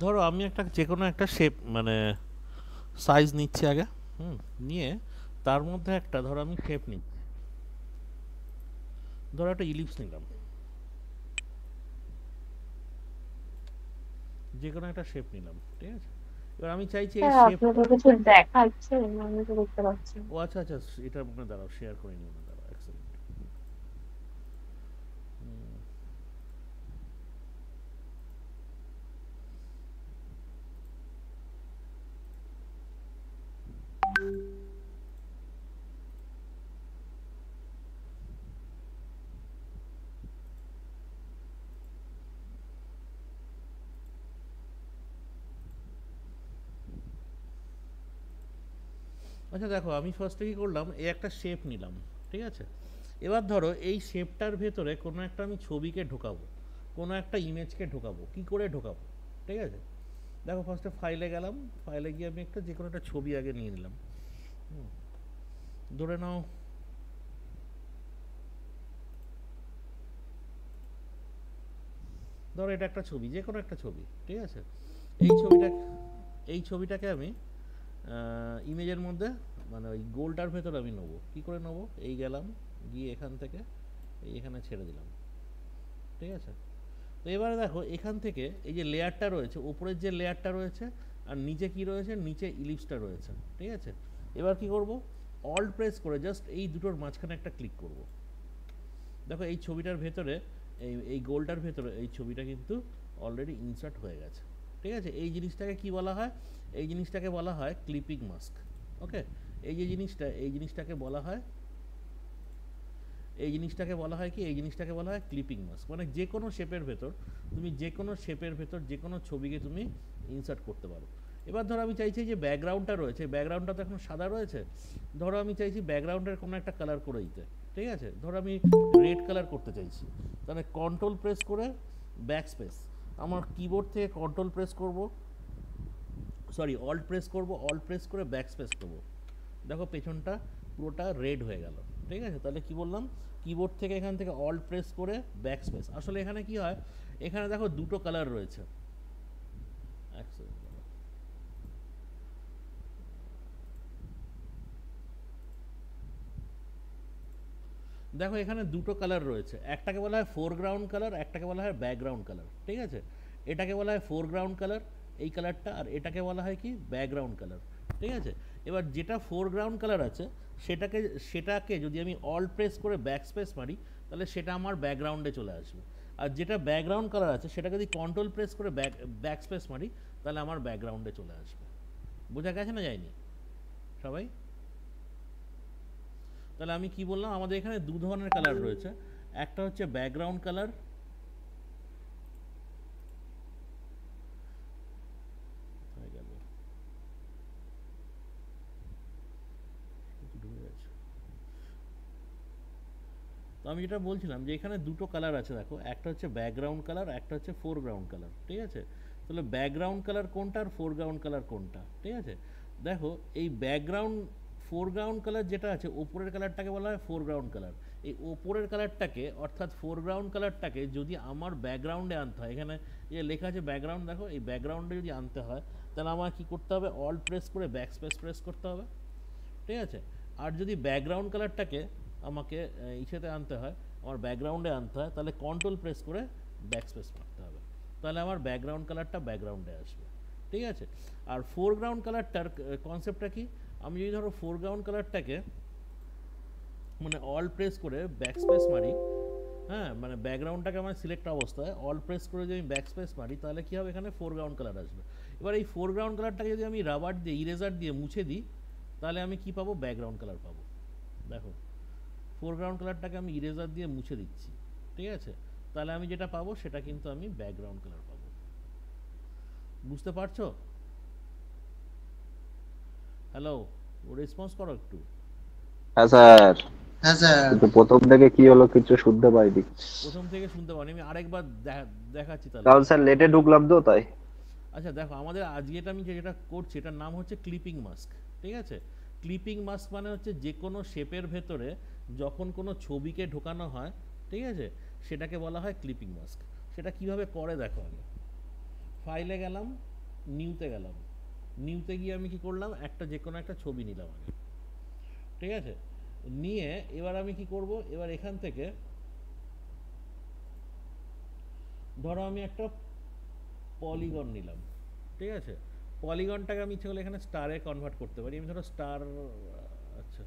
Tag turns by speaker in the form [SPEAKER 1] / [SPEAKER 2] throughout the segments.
[SPEAKER 1] ধরো আমি একটা যে কোনো একটা শেপ মানে সাইজ নিচ্ছি আগে। নিয়ে তার মধ্যে একটা ধরো আমি শেপ নিচ্ছি। ধরো একটা ইলিপস নিলাম, যে কোনো একটা শেপ নিলাম, ঠিক আছে। এবার আমি চাইছি এই
[SPEAKER 2] হ্যাঁ,
[SPEAKER 1] শেপ।
[SPEAKER 2] আপনাকে কিছু দেখাচ্ছে, আমি তো দেখতে পাচ্ছি।
[SPEAKER 1] ও আচ্ছা আচ্ছা, এটার মনে দাঁড়াও, শেয়ার করে নিও না, দাঁড়াও এক সেকেন্ড। আচ্ছা দেখো, আমি ফার্স্টে কি করলাম, এই একটা শেপ নিলাম, ঠিক আছে। এবার ধরো এই শেপটার ভেতরে কোনো একটা আমি ছবিকে ঢোকাবো, কোনো একটা ইমেজকে ঢোকাবো, কি করে ঢোকাবো, ঠিক আছে। দেখো ফার্স্টে ফাইলে গেলাম, ফাইলে গিয়ে আমি একটা যে কোনো একটা ছবি আগে নিয়ে নিলাম। ধরে নাও, ধরো এটা একটা ছবি, যে কোনো একটা ছবি, ঠিক আছে। এই ছবিটা, এই ছবিটাকে আমি ইমেজের মধ্যে মানে ওই গোলটার ভেতরে আমি নেবো, কী করে নেবো, এই গেলাম, গিয়ে এখান থেকে এই এখানে ছেড়ে দিলাম, ঠিক আছে। তো এবারে দেখো এখান থেকে এই যে লেয়ারটা রয়েছে, ওপরের যে লেয়ারটা রয়েছে আর নিচে কি রয়েছে, নিচে ইলিপসটা রয়েছে, ঠিক আছে। এবার কি করব, অল্ট প্রেস করে জাস্ট এই দুটোর মাঝখানে একটা ক্লিক করব। দেখো এই ছবিটার ভেতরে, এই এই গোলটার ভেতরে এই ছবিটা কিন্তু অলরেডি ইনসার্ট হয়ে গেছে, ঠিক আছে। এই জিনিসটাকে কি বলা হয়, এই জিনিসটাকে বলা হয় ক্লিপিং মাস্ক। ওকে, এই যে জিনিসটা, এই জিনিসটাকে বলা হয়, এই জিনিসটাকে বলা হয় কি, এই জিনিসটাকে বলা হয় ক্লিপিং মাস্ক। মানে যে কোনো শেপের ভেতর তুমি যে কোনো শেপের ভেতর যে কোনো ছবিকে তুমি ইনসার্ট করতে পারো। এবার ধরো আমি চাইছি যে ব্যাকগ্রাউন্ডটা রয়েছে, ব্যাকগ্রাউন্ডটা তো এখন সাদা রয়েছে, ধরো আমি চাইছি ব্যাকগ্রাউন্ডের কোনো একটা কালার করে দিতে, ঠিক আছে। ধরো আমি রেড কালার করতে চাইছি, তাহলে কন্ট্রোল প্রেস করে ব্যাক স্পেস, আমার কিবোর্ড থেকে কন্ট্রোল প্রেস করব, সরি অল্ট প্রেস করব, অল্ট প্রেস করে ব্যাক স্পেস করবো। দেখো পেছনটা পুরোটা রেড হয়ে গেল, ঠিক আছে। তাহলে কি বললাম, কিবোর্ড থেকে এখান থেকে অল্ট প্রেস করে ব্যাক স্পেস। আসলে এখানে কি হয়, এখানে দেখো দুটো কালার রয়েছে, এক second দাঁড়াও। দেখো এখানে দুটো কালার রয়েছে, একটাকে বলা হয় ফোরগ্রাউন্ড কালার, একটাকে বলা হয় ব্যাকগ্রাউন্ড কালার, ঠিক আছে। এটাকে বলা হয় ফোরগ্রাউন্ড কালার, এই কালারটা, আর এটাকে বলা হয় কি ব্যাকগ্রাউন্ড কালার, ঠিক আছে। এবার যেটা ফোরগ্রাউন্ড কালার আছে সেটাকে, সেটাকে যদি আমি অল প্রেস করে ব্যাক স্পেস মারি তাহলে সেটা আমার ব্যাকগ্রাউন্ডে চলে আসবে। আর যেটা ব্যাকগ্রাউন্ড কালার আছে সেটাকে যদি কন্ট্রোল প্রেস করে ব্যাক স্পেস মারি তাহলে আমার ব্যাকগ্রাউন্ডে চলে আসবে। বোঝা গেছে না যায়নি সবাই? তাহলে আমি কি বললাম, আমাদের এখানে দু ধরনের কালার রয়েছে, একটা হচ্ছে ব্যাকগ্রাউন্ড কালার, হয়ে গেল, ঢুকে গেছে। তো আমি যেটা বলছিলাম যে এখানে দুটো কালার আছে, দেখো একটা হচ্ছে ব্যাকগ্রাউন্ড কালার, একটা হচ্ছে ফোরগ্রাউন্ড কালার, ঠিক আছে। তাহলে ব্যাকগ্রাউন্ড কালার কোনটা আর ফোরগ্রাউন্ড কালার কোনটা, ঠিক আছে। দেখো এই ব্যাকগ্রাউন্ড, ফোরগ্রাউন্ড কালার যেটা আছে ওপরের কালারটাকে বলা হয় ফোরগ্রাউন্ড কালার। এই ওপরের কালারটাকে অর্থাৎ ফোরগ্রাউন্ড কালারটাকে যদি আমার ব্যাকগ্রাউন্ডে আনতে হয়, এখানে যে লেখা আছে ব্যাকগ্রাউন্ড, দেখো এই ব্যাকগ্রাউন্ডে যদি আনতে হয় তাহলে আমার কি করতে হবে, অল প্রেস করে ব্যাক স্পেস প্রেস করতে হবে, ঠিক আছে। আর যদি ব্যাকগ্রাউন্ড কালারটাকে আমাকে ইসেতে আনতে হয়, আমার ব্যাকগ্রাউন্ডে আনতে হয়, তাহলে কন্ট্রোল প্রেস করে ব্যাক স্পেস মারতে হবে, তাহলে আমার ব্যাকগ্রাউন্ড কালারটা ব্যাকগ্রাউন্ডে আসবে, ঠিক আছে। আর ফোরগ্রাউন্ড কালারটার কনসেপ্টটা কি, আমি যদি ধরো ফোরগ্রাউন্ড কালারটাকে মানে অল প্রেস করে ব্যাক স্পেস মারি, হ্যাঁ মানে ব্যাকগ্রাউন্ডটাকে আমার সিলেক্ট অবস্থায় অল প্রেস করে যদি আমি ব্যাক স্পেস মারি তাহলে কী হবে, এখানে ফোরগ্রাউন্ড কালার আসবে। এবার এই ফোরগ্রাউন্ড কালারটাকে যদি আমি রাবার দিয়ে ইরেজার দিয়ে মুছে দিই তাহলে আমি কি পাবো, ব্যাকগ্রাউন্ড কালার পাবো। দেখো ফোরগ্রাউন্ড কালারটাকে আমি ইরেজার দিয়ে মুছে দিচ্ছি, ঠিক আছে, তাহলে আমি যেটা পাবো সেটা কিন্তু আমি ব্যাকগ্রাউন্ড কালার পাবো। বুঝতে পারছো? হ্যালো, রেসপন্স করো একটু।
[SPEAKER 3] হ্যাঁ স্যার,
[SPEAKER 4] হ্যাঁ স্যার।
[SPEAKER 3] কিন্তু প্রথম থেকে কি হলো কিছু শুনতে পাইনি।
[SPEAKER 1] প্রথম থেকে শুনতে পারি, আমি আরেকবার দেখাচ্ছি তাহলে
[SPEAKER 3] কারণ
[SPEAKER 1] দেখো।
[SPEAKER 3] স্যার লেটে ঢুকলাম তো তাই।
[SPEAKER 1] আচ্ছা দেখো, আমাদের আজকে এটা আমি যেটা করছি এটার নাম হচ্ছে ক্লিপিং মাস্ক, ঠিক আছে। ক্লিপিং মাস্ক মানে হচ্ছে যে কোনো শেপের ভেতরে যখন কোনো ছবিকে ঢোকানো হয়, ঠিক আছে, সেটাকে বলা হয় ক্লিপিং মাস্ক। সেটা কিভাবে করে দেখো আগে। ফাইলে গেলাম, নিউতে গেলাম, নিউতে গিয়ে আমি কি করলাম, একটা যে কোনো একটা ছবি নিলাম আগে, ঠিক আছে। নিয়ে এবার আমি কি করব, এবার এখান থেকে ধরো আমি একটা পলিগন নিলাম, ঠিক আছে। পলিগনটাকে আমি ইচ্ছে করলে এখানে স্টারে কনভার্ট করতে পারি। আমি ধরো স্টার, আচ্ছা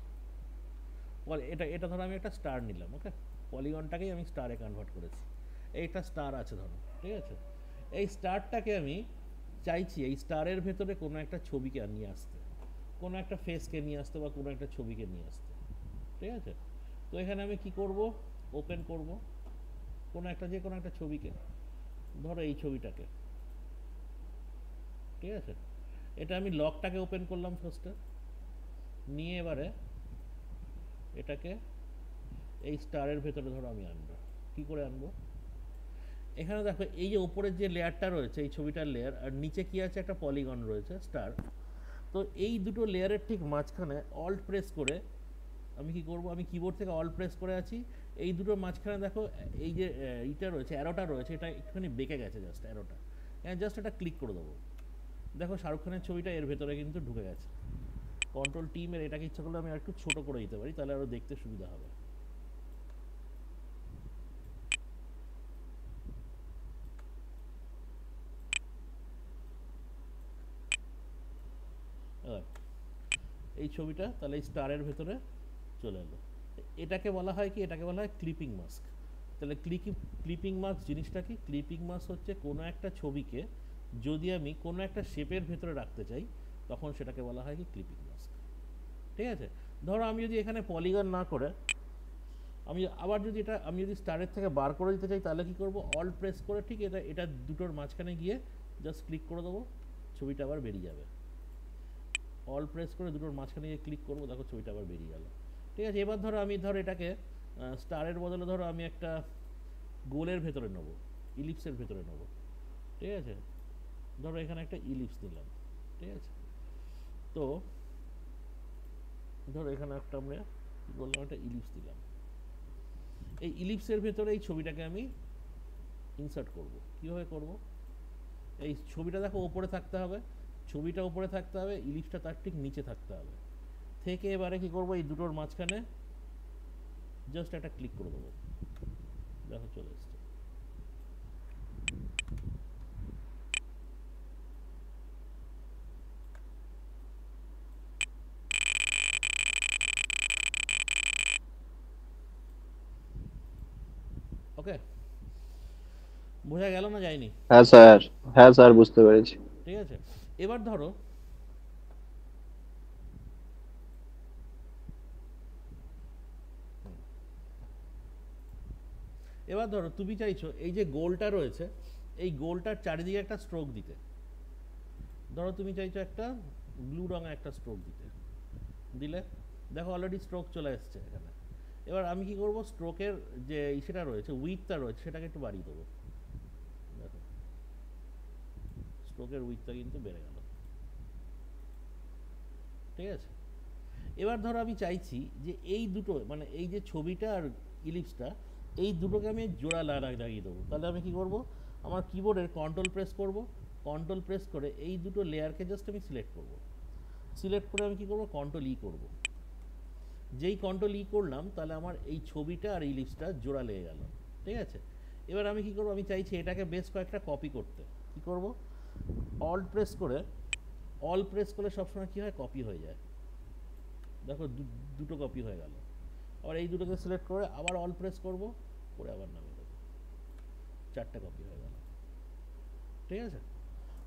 [SPEAKER 1] এটা এটা ধরো আমি একটা স্টার নিলাম, ওকে। পলিগনটাকেই আমি স্টারে কনভার্ট করেছি। এইটা স্টার আছে ধরো, ঠিক আছে। এই স্টারটাকে আমি চাইছি এই স্টারের ভেতরে কোনো একটা ছবিকে নিয়ে আসতে, কোনো একটা ফেসকে নিয়ে আসতে বা কোনো একটা ছবিকে নিয়ে আসতে, ঠিক আছে। তো এখানে আমি কি করব, ওপেন করব কোনো একটা, যে কোনো একটা ছবিকে, ধরো এই ছবিটাকে, ঠিক আছে। এটা আমি লকটাকে ওপেন করলাম ফার্স্টে, নিয়ে এবারে এটাকে এই স্টারের ভেতরে ধরো আমি আনবো। কি করে আনবো, এখানে দেখো এই যে ওপরের যে লেয়ারটা রয়েছে এই ছবিটার লেয়ার, আর নিচে কি আছে, একটা পলিগন রয়েছে স্টার। তো এই দুটো লেয়ারের ঠিক মাঝখানে অল্ট প্রেস করে আমি কি করব, আমি কিবোর্ড থেকে অল্ট প্রেস করে আছি, এই দুটোর মাঝখানে দেখো এই যে এইটা রয়েছে, অ্যারোটা রয়েছে, এটা একটুখানি বেঁকে গেছে জাস্ট অ্যারোটা, জাস্ট এটা ক্লিক করে দেবো। দেখো শাহরুখ খানের ছবিটা এর ভেতরে কিন্তু ঢুকে গেছে। কন্ট্রোল টি মেরে এটাকে ইচ্ছা করলে আমি আর একটু ছোট করে দিতে পারি, তাহলে আরও দেখতে সুবিধা হবে। এই ছবিটা তাহলে এই স্টারের ভেতরে চলে এলো। এটাকে বলা হয় কি, এটাকে বলা হয় ক্লিপিং মাস্ক। তাহলে ক্লিপিং মাস্ক জিনিসটা কি, ক্লিপিং মাস্ক হচ্ছে কোনো একটা ছবিকে যদি আমি কোনো একটা শেপের ভেতরে রাখতে চাই তখন সেটাকে বলা হয় কি ক্লিপিং মাস্ক, ঠিক আছে। ধরো আমি যদি এখানে পলিগন না করে আমি আবার যদি এটা আমি যদি স্টারের থেকে বার করে দিতে চাই, তাহলে কি করব, অল্ট প্রেস করে ঠিক এটা দুটোর মাঝখানে গিয়ে জাস্ট ক্লিক করে দেবো, ছবিটা আবার বেরিয়ে যাবে। অল প্রেস করে দুটোর মাঝখানে গিয়ে ক্লিক করবো, দেখো ছবিটা আবার বেরিয়ে গেল, ঠিক আছে। এবার ধরো আমি এটাকে স্টারের বদলে ধরো আমি একটা গোলের ভেতরে নেবো, ইলিপসের ভেতরে নেবো, ঠিক আছে। ধরো এখানে একটা ইলিপস নিলাম, ঠিক আছে। তো ধরো এখানে একটা আমরা কি বললাম, একটা ইলিপস দিলাম। এই ইলিপসের ভেতরে এই ছবিটাকে আমি ইনসার্ট করব। কীভাবে করব, এই ছবিটা দেখো ওপরে থাকতে হবে, ছবিটা উপরে থাকতে হবে, ইলিপসটা তার ঠিক নিচে থাকতে হবে। থেকে এবারে কি করব, এই দুটোর মাঝখানে জাস্ট একটা ক্লিক করে দেবো, দেখো চলে এসছে। ওকে, বোঝা গেল না যায়নি?
[SPEAKER 3] হ্যাঁ স্যার, হ্যাঁ স্যার, বুঝতে পেরেছি।
[SPEAKER 1] ঠিক আছে। এবার ধরো তুমি চাইছো এই যে গোলটা রয়েছে এই গোলটার চারিদিকে একটা স্ট্রোক দিতে। ধরো তুমি চাইছো একটা ব্লু রঙের একটা স্ট্রোক দিতে, দিলে দেখো অলরেডি স্ট্রোক চলে এসছে এখানে। এবার আমি কি করব, স্ট্রোকের যে সেটা রয়েছে উইথটা রয়েছে সেটাকে একটু বাড়িয়ে দেবো, দেখো স্ট্রোকের উইথটা কিন্তু বেড়ে গেল, ঠিক আছে। এবার ধরো আমি চাইছি যে এই দুটো মানে এই যে ছবিটা আর ইলিপসটা এই দুটোকে আমি জোড়া লাগিয়ে দেবো। তাহলে আমি কি করব, আমার কিবোর্ডের কন্ট্রোল প্রেস করব, কন্ট্রোল প্রেস করে এই দুটো লেয়ারকে জাস্ট আমি সিলেক্ট করব। সিলেক্ট করে আমি কি করব, কন্ট্রোল ই করব। যেই কন্ট্রোল ই করলাম তাহলে আমার এই ছবিটা আর ইলিপসটা জোড়া লেগে গেল, ঠিক আছে। এবার আমি কি করব, আমি চাইছি এটাকে বেশ কয়েকটা কপি করতে। কি করব, অল প্রেস করলে সবসময় কি হয়, কপি হয়ে যায়। দেখো দুটো কপি হয়ে গেল। আবার এই দুটোকে সিলেক্ট করে আবার অল প্রেস করব, করে আবার নামিয়ে দেবো, চারটে কপি হয়ে গেল, ঠিক আছে।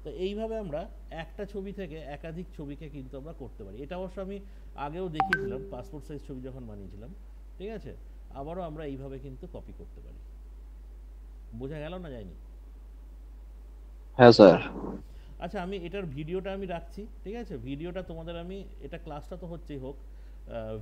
[SPEAKER 1] তো এইভাবে আমরা একটা ছবি থেকে একাধিক ছবিকে কিন্তু আমরা করতে পারি। এটা অবশ্য আমি আগেও দেখিয়েছিলাম পাসপোর্ট সাইজ ছবি যখন বানিয়েছিলাম, ঠিক আছে। আবারও আমরা এইভাবে কিন্তু কপি করতে পারি। বোঝা গেল না যায়নি?
[SPEAKER 3] হ্যাঁ স্যার।
[SPEAKER 1] আচ্ছা, আমি এটার ভিডিওটা আমি রাখছি, ঠিক আছে। ভিডিওটা তোমাদের আমি এটা ক্লাসটা তো হচ্ছেই হোক,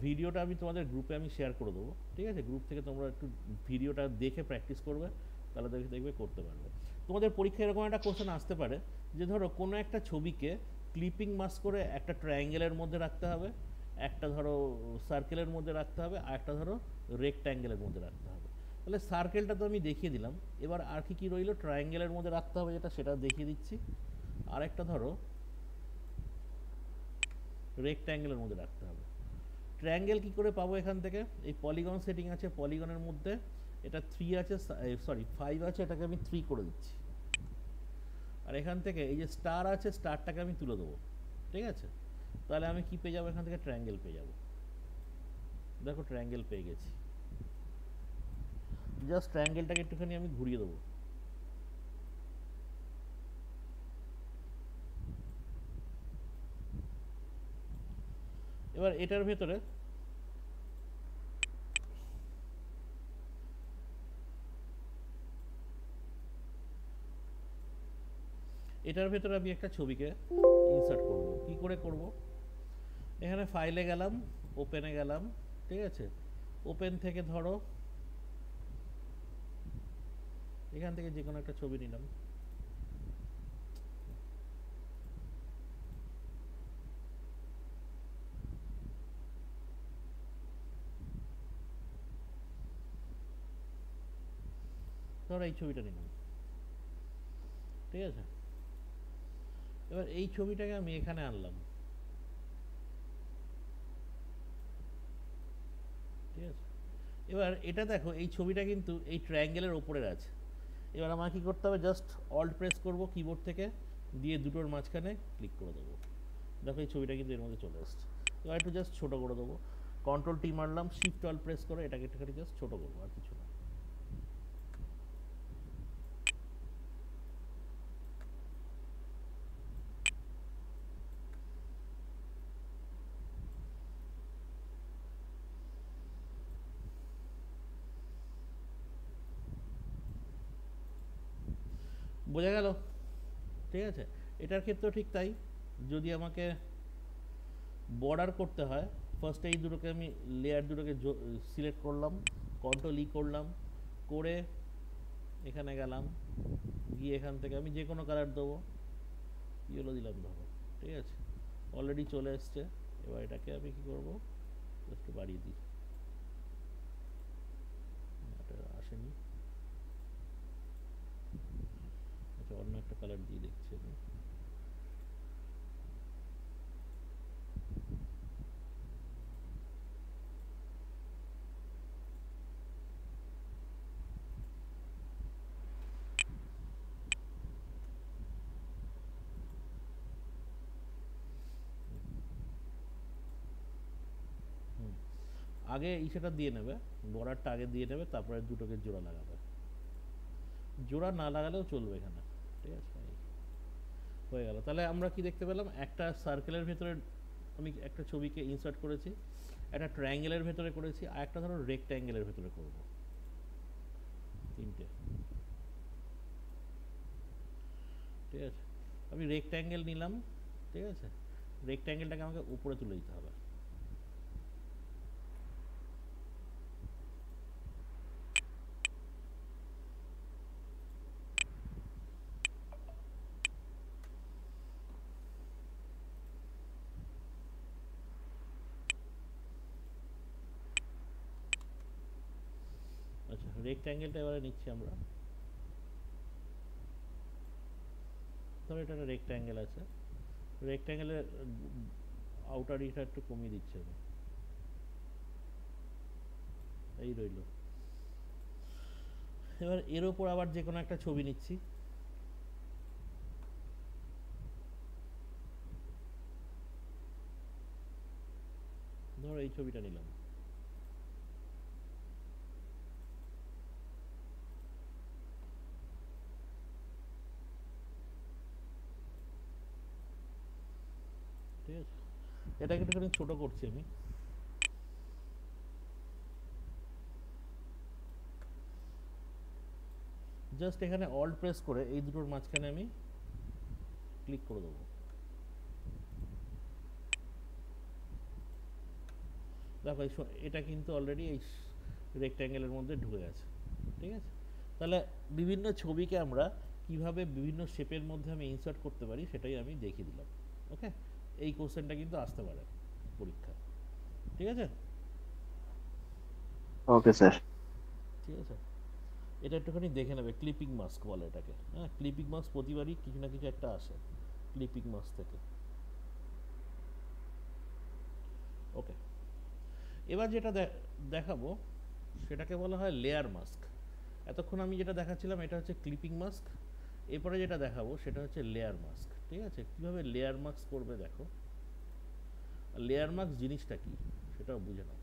[SPEAKER 1] ভিডিওটা আমি তোমাদের গ্রুপে আমি শেয়ার করে দেবো, ঠিক আছে। গ্রুপ থেকে তোমরা একটু ভিডিওটা দেখে প্র্যাকটিস করবে, তাহলে দেখবে করতে পারবে। তোমাদের পরীক্ষায় এরকম একটা কোশ্চেন আসতে পারে যে ধরো কোনো একটা ছবিকে ক্লিপিং মাস্ক করে একটা ট্রায়াঙ্গেলের মধ্যে রাখতে হবে, একটা ধরো সার্কেলের মধ্যে রাখতে হবে, আর একটা ধরো রেক্ট্যাঙ্গেলের মধ্যে রাখতে হবে। তাহলে তাহলে সার্কেলটা তো আমি দেখিয়ে দিলাম, এবার আর কি কি রইলো ট্রায়াঙ্গেলের মধ্যে রাখতে হবে যেটা, সেটা দেখিয়ে দিচ্ছি। আর একটা ধরো রেক্ট্যাঙ্গেলের মধ্যে রাখতে হবে। ট্রায়াঙ্গেল কি করে পাবো এখান থেকে, এই পলিগন সেটিং আছে, পলিগনের মধ্যে এটা 3 আছে, সরি 5 আছে, এটাকে আমি 3 করে দিচ্ছি। আর এখান থেকে এই যে স্টার আছে, স্টারটাকে আমি তুলে দেবো, ঠিক আছে? তাহলে আমি কি পেয়ে যাবো এখান থেকে, ট্রায়াঙ্গেল পেয়ে যাবো। দেখো ট্রায়াঙ্গেল পেয়ে গেছি। জাস্ট ট্রায়াঙ্গেলটাকে একটুখানি আমি ঘুরিয়ে দেবো। এবার এটার ভেতরে আমি একটা ছবিকে ইনসার্ট করব। কি করে করব, এখানে ফাইলে গেলাম, ওপেনে গেলাম, ঠিক আছে? ওপেন থেকে ধরো এখান থেকে যে কোনো একটা ছবি নিলাম, ধরো এই ছবিটা নিলাম, ঠিক আছে? এবার এই ছবিটাকে আমি এখানে আনলাম, ঠিক আছে? এবার এটা দেখো এই ছবিটা কিন্তু এই ট্রায়াঙ্গেলের ওপরের আছে। এবার আমার কি করতে হবে, জাস্ট অল্ট প্রেস করব কিবোর্ড থেকে, দিয়ে দুটোর মাঝখানে ক্লিক করে দেবো। দেখো এই ছবিটা কিন্তু এর মধ্যে চলে আসছে। এবার একটু জাস্ট ছোটো করে দেবো, কন্ট্রোল টি মারলাম, শিফট অল প্রেস করে এটাকে একটুখানি জাস্ট ছোটো করবো, আর কিছু না। বোঝা গেল? ঠিক আছে, এটার ক্ষেত্রেও ঠিক তাই। যদি আমাকে বর্ডার করতে হয়, ফার্স্টে এই দুটোকে আমি লেয়ার দুটোকে সিলেক্ট করলাম, কন্ট্রোল ই করলাম, করে এখানে গেলাম, গিয়ে এখান থেকে আমি যে কোনো কালার দেবো, ইয়েলো দিলাম ধরো, ঠিক আছে? অলরেডি চলে এসছে। এবার এটাকে আমি কি করব, একটু বাড়িয়ে দিই, এটা আসেনি। আচ্ছা অন্য একটা কালার দিয়ে দেখছি আমি। আগে ইসেটা দিয়ে নেবে, বর্ডারটা আগে দিয়ে নেবে, তারপরে দুটোকে জোড়া লাগাবে। জোড়া না লাগালেও চলবে এখানে, ঠিক আছে? হয়ে গেল। তাহলে আমরা কি দেখতে পেলাম, একটা সার্কেলের ভেতরে আমি একটা ছবিকে ইনসার্ট করেছি, একটা ট্রায়াঙ্গেলের ভেতরে করেছি, আর একটা ধরো রেক্ট্যাঙ্গেলের ভেতরে করব, তিনটে, ঠিক আছে? আমি রেক্ট্যাঙ্গেল নিলাম, ঠিক আছে? রেক্ট্যাঙ্গেলটাকে আমাকে উপরে তুলে দিতে হবে। আচ্ছা রেক্ট্যাঙ্গেলটা এবারে নিচ্ছি আমরা, ধরো এটা একটা রেক্ট্যাঙ্গেল আছে, রেক্ট্যাঙ্গেলের আউটার ইটা একটু কমিয়ে দিচ্ছি আমি, এই রইল। এবার এর ওপর আবার যে কোনো একটা ছবি নিচ্ছি, ধরো এই ছবিটা নিলাম, ঠিক আছে? এটাকে একটুখানি ছোট করছি আমি, জাস্ট এখানে অল্ট প্রেস করে এই দুটোর মাঝখানে আমি ক্লিক করে দেবো। দেখো এটা কিন্তু অলরেডি এই রেক্ট্যাঙ্গেলের মধ্যে ঢুকে গেছে, ঠিক আছে? তাহলে বিভিন্ন ছবিকে আমরা কিভাবে বিভিন্ন শেপের মধ্যে আমি ইনসার্ট করতে পারি সেটাই আমি দেখিয়ে দিলাম। ওকে, এই কোশ্চেনটা কিন্তু আসতে পারে পরীক্ষা, ঠিক আছে?
[SPEAKER 3] Okay sir.
[SPEAKER 1] ঠিক আছে। এটা একটুখানি দেখে নেবে, ক্লিপিং মাস্ক বলে এটাকে। হ্যাঁ, ক্লিপিং মাস্ক প্রতিবারই কিছু না কিছু একটা আসে ক্লিপিং মাস্ক থেকে। ওকে, এবার যেটা দেখাবো সেটাকে বলা হয় লেয়ার মাস্ক। এতক্ষণ আমি যেটা দেখাচ্ছিলাম এটা হচ্ছে ক্লিপিং মাস্ক, এরপরে যেটা দেখাবো সেটা হচ্ছে লেয়ার মাস্ক। ঠিক আছে, কীভাবে লেয়ার মাস্ক করবে দেখো। লেয়ার মাস্ক জিনিসটা কি সেটাও বুঝে নাও।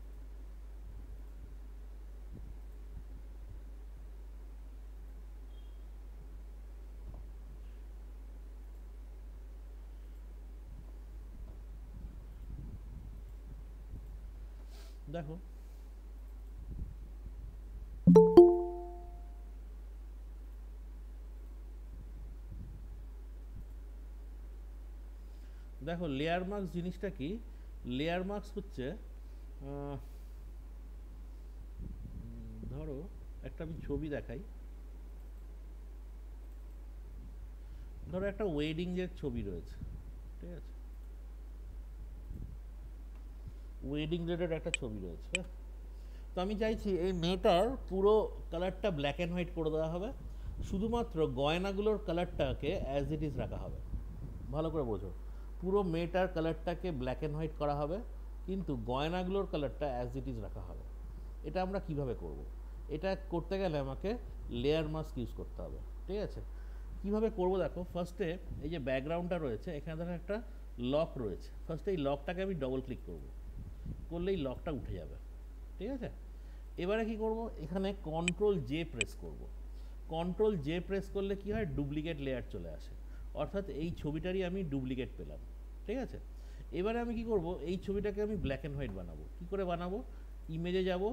[SPEAKER 1] দেখো দেখো লেয়ার মাস্ক জিনিসটা কি। লেয়ার মাস্ক হচ্ছে ধরো একটা আমি ছবি দেখাই। ধরো একটা ওয়েডিং এর ছবি রয়েছে, ঠিক আছে, ওয়েডিং রিলেটেড একটা ছবি রয়েছে। হ্যাঁ, তো আমি চাইছি এই মেয়েটার পুরো কালারটা ব্ল্যাক অ্যান্ড হোয়াইট করে দেওয়া হবে, শুধুমাত্র গয়নাগুলোর কালারটাকে অ্যাজ ইট ইজ রাখা হবে। ভালো করে বোঝো, পুরো মেয়েটার কালারটাকে ব্ল্যাক অ্যান্ড হোয়াইট করা হবে, কিন্তু গয়নাগুলোর কালারটা অ্যাজ ইট ইজ রাখা হবে। এটা আমরা কিভাবে করব? এটা করতে গেলে আমাকে লেয়ার মাস্ক ইউজ করতে হবে। ঠিক আছে, কিভাবে করব দেখো। ফার্স্টে এই যে ব্যাকগ্রাউন্ডটা রয়েছে এখানে দেখো একটা লক রয়েছে, ফার্স্টে এই লকটাকে আমি ডবল ক্লিক করব, করলেই লকটা উঠে যাবে। ঠিক আছে, এবারে কি করব, এখানে কন্ট্রোল জে প্রেস করব। কন্ট্রোল জে প্রেস করলে কি হয়, ডুপ্লিকেট লেয়ার চলে আসে, অর্থাৎ এই ছবিটারই আমি ডুপ্লিকেট পেলাম। ঠিক আছে, এবারে আমি কি করব, এই ছবিটাকে আমি ব্ল্যাক অ্যান্ড হোয়াইট বানাবো। কি করে বানাবো, ইমেজে যাব,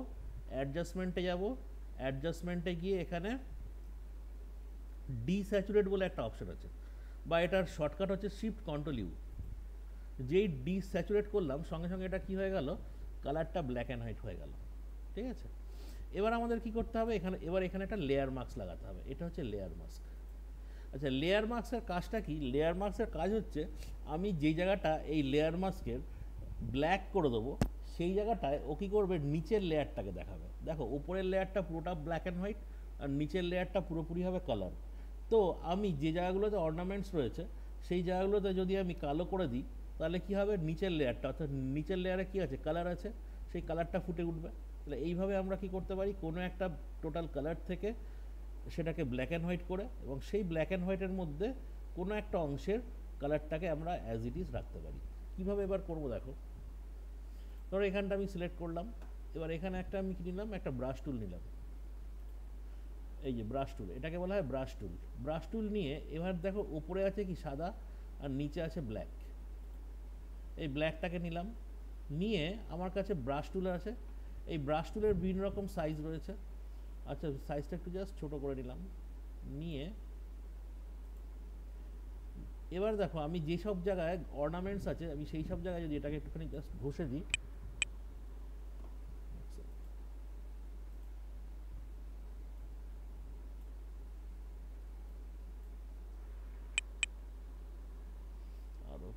[SPEAKER 1] অ্যাডজাস্টমেন্টে যাব, অ্যাডজাস্টমেন্টে গিয়ে এখানে ডিস্যাচুরেট বলে একটা অপশন আছে, বা এটার শর্টকাট হচ্ছে শিফট কন্ট্রোল ইউ। যেই ডিস্যাচুরেট করলাম সঙ্গে সঙ্গে এটা কি হয়ে গেল, কালারটা ব্ল্যাক অ্যান্ড হোয়াইট হয়ে গেল। ঠিক আছে, এবার আমাদের কি করতে হবে, এখানে একটা লেয়ার মাস্ক লাগাতে হবে। এটা হচ্ছে লেয়ার মাস্ক। আচ্ছা, লেয়ার মাস্কের কাজটা কি? লেয়ার মাস্কের কাজ হচ্ছে আমি যেই জায়গাটা এই লেয়ার মাস্কের ব্ল্যাক করে দেবো সেই জায়গাটায় ও কী করবে, নিচের লেয়ারটাকে দেখাবে। দেখো উপরের লেয়ারটা পুরোটা ব্ল্যাক অ্যান্ড হোয়াইট আর নিচের লেয়ারটা পুরোপুরি হবে কালার। তো আমি যে জায়গাগুলোতে অর্নামেন্টস রয়েছে সেই জায়গাগুলোতে যদি আমি কালো করে দিই তাহলে কি হবে, নিচের লেয়ারটা অর্থাৎ নিচের লেয়ারে কী আছে, কালার আছে, সেই কালারটা ফুটে উঠবে। তাহলে এইভাবে আমরা কি করতে পারি, কোনো একটা টোটাল কালার থেকে সেটাকে ব্ল্যাক অ্যান্ড হোয়াইট করে এবং সেই ব্ল্যাক অ্যান্ড হোয়াইটের মধ্যে কোনো একটা অংশের কালারটাকে আমরা অ্যাজ ইট ইজ রাখতে পারি। কীভাবে এবার করবো দেখো। ধরো এখানটা আমি সিলেক্ট করলাম, এবার এখানে একটা আমি কি নিলাম, একটা ব্রাশ টুল নিলাম। এই যে ব্রাশ টুল, এটাকে বলা হয় ব্রাশ টুল। ব্রাশ টুল নিয়ে এবার দেখো উপরে আছে কি সাদা আর নিচে আছে ব্ল্যাক, এই ব্ল্যাকটাকে নিলাম, নিয়ে আমার কাছে ব্রাশ টুল আছে। এই ব্রাশ টুলের বিভিন্ন রকম সাইজ রয়েছে। আচ্ছা, সাইজটা একটু জাস্ট ছোটো করে নিলাম, নিয়ে এবার দেখো আমি যেসব জায়গায় অর্নামেন্টস আছে আমি সেই সব জায়গায় যদি এটাকে একটুখানি জাস্ট ঘষে দিই, আরো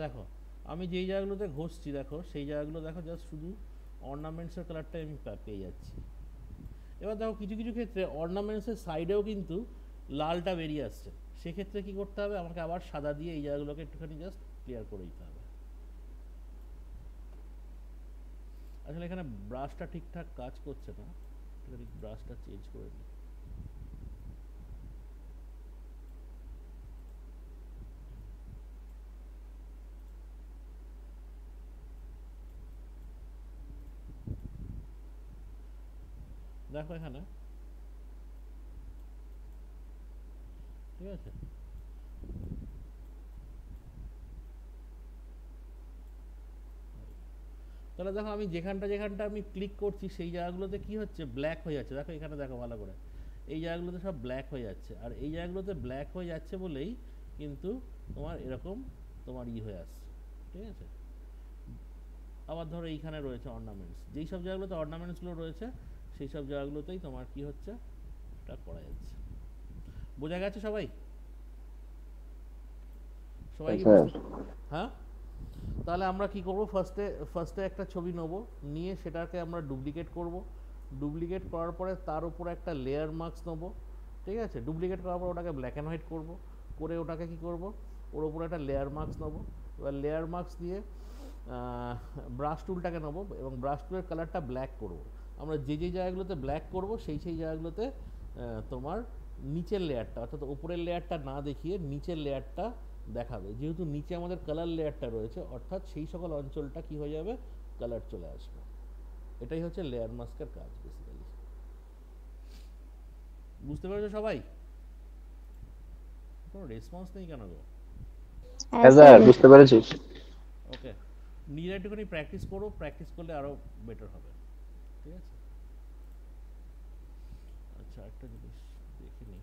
[SPEAKER 1] দেখো আমি যেই জায়গাগুলোতে ঘষছি দেখো সেই জায়গাগুলো দেখো জাস্ট শুধু অর্নামেন্টসের কালারটাই আমি পেয়ে যাচ্ছি। এবার দেখো কিছু কিছু ক্ষেত্রে অর্নামেন্টসের সাইডেও কিন্তু লালটা বেরিয়ে আসছে, সেক্ষেত্রে কি করতে হবে, আমাকে আবার সাদা দিয়ে এই জায়গাগুলোকে একটুখানি জাস্ট ক্লিয়ার করে দিতে হবে। আসলে এখানে ব্রাশটা ঠিকঠাক কাজ করছে না, একটুখানি ব্রাশটা চেঞ্জ করে নিই। দেখো এখানে, ঠিক আছে, তো তাহলে দেখো আমি যেখানটা যেখানটা আমি ক্লিক করছি সেই জায়গাগুলোতে কি হচ্ছে, ব্ল্যাক হয়ে যাচ্ছে। দেখো এখানে দেখো ভালো করে, এই জায়গাগুলোতে সব ব্ল্যাক হয়ে যাচ্ছে, আর এই জায়গাগুলোতে ব্ল্যাক হয়ে যাচ্ছে বলেই কিন্তু তোমার এরকম তোমার হয়ে আসছে, ঠিক আছে। আবার ধরো এইখানে রয়েছে অর্নামেন্টস, যেই সব জায়গাগুলোতে অর্নামেন্টসগুলো রয়েছে সেই সব জায়গাগুলোতেই তোমার কি হচ্ছে, এটা করা যাচ্ছে। বোঝা গেছে সবাই? সবাই
[SPEAKER 3] হ্যাঁ
[SPEAKER 1] কি
[SPEAKER 3] স্যার।
[SPEAKER 1] হ্যাঁ, তাহলে আমরা কি করব, ফার্স্টে একটা ছবি নেব, নিয়ে সেটাকে আমরা ডুপ্লিকেট করব। ডুপ্লিকেট করার পরে তার উপরে একটা লেয়ার মার্কস নেব, ঠিক আছে। ডুপ্লিকেট করার পর ওটাকে ব্ল্যাক অ্যান্ড হোয়াইট করব, করে ওটাকে কি করব, ওর উপরে একটা লেয়ার মার্কস নেব। এবার লেয়ার মার্কস দিয়ে ব্রাশ টুলটাকে নেব এবং ব্রাশ টুলের কালারটা ব্ল্যাক করব। আমরা যে যে জায়গাগুলোতে ব্ল্যাক করব সেই সেই জায়গাগুলোতে তোমার নিচের লেয়ারটা, অর্থাৎ উপরের লেয়ারটা না দেখিয়ে নিচের লেয়ারটা দেখাবে। যেহেতু নিচে আমাদের কালার লেয়ারটা রয়েছে, অর্থাৎ সেই সকল অঞ্চলটা কি হয়ে যাবে, কালার চলে আসবে। এটাই হচ্ছে লেয়ার মাস্কের কাজ বেসিক্যালি। বুঝতে পেরেছো সবাই? কোনো রেসপন্স নেই কেন গো?
[SPEAKER 3] হ্যাঁ স্যার বুঝতে পেরেছি।
[SPEAKER 1] ওকে, নিজেরা একটুখানি প্র্যাকটিস করো, প্র্যাকটিস করলে আরও বেটার হবে, ঠিক আছে। আচ্ছা, একটা জিনিস দেখে নিই।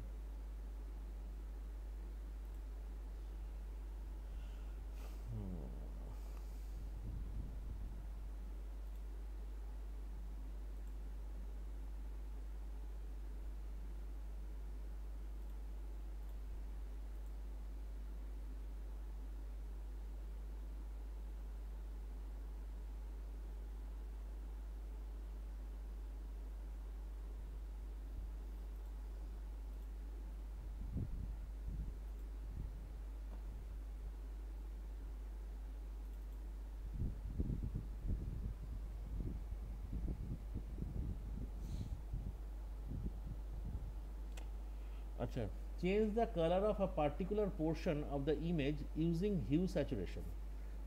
[SPEAKER 1] আচ্ছা, change the colour of a particular portion of the image using hue saturation.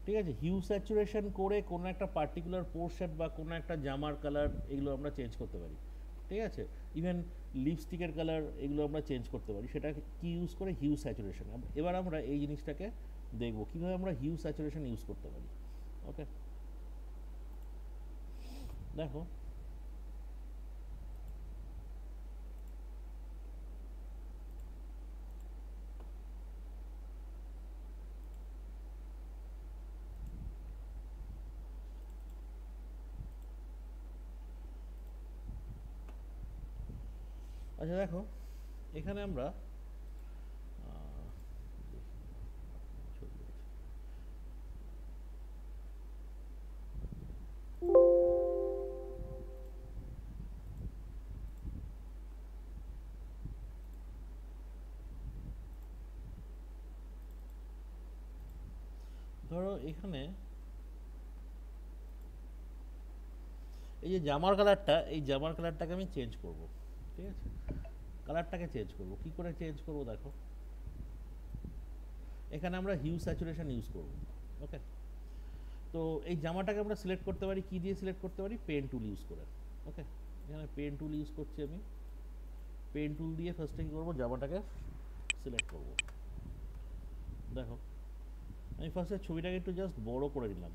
[SPEAKER 1] ঠিক আছে, হিউ স্যাচুরেশন করে কোনো একটা পার্টিকুলার পোর্শন বা কোনো একটা জামার কালার এগুলো আমরা চেঞ্জ করতে পারি, ঠিক আছে। ইভেন লিপস্টিকের কালার এগুলো আমরা চেঞ্জ করতে পারি, সেটা কি ইউজ করে, হিউ স্যাচুরেশন। এবার আমরা এই জিনিসটাকে দেখবো কীভাবে আমরা হিউ স্যাচুরেশন ইউজ করতে পারি। ওকে, দেখো আচ্ছা, দেখো এখানে আমরা ধরো এখানে এই যে জামার কালারটা, এই জামার কালারটাকে আমি চেঞ্জ করব, ঠিক আছে। কালারটাকে চেঞ্জ করব, কি করে চেঞ্জ করব, দেখো এখানে আমরা হিউ স্যাচুরেশন ইউজ করব। ওকে, তো এই জামাটাকে আমরা সিলেক্ট করতে পারি, কি দিয়ে সিলেক্ট করতে পারি, পেন টুল ইউজ করে। ওকে, এখানে পেন টুল ইউজ করছি আমি। পেন টুল দিয়ে ফার্স্টে কী করবো, জামাটাকে সিলেক্ট করব। দেখো আমি ফার্স্টে ছবিটাকে একটু জাস্ট বড় করে নিলাম।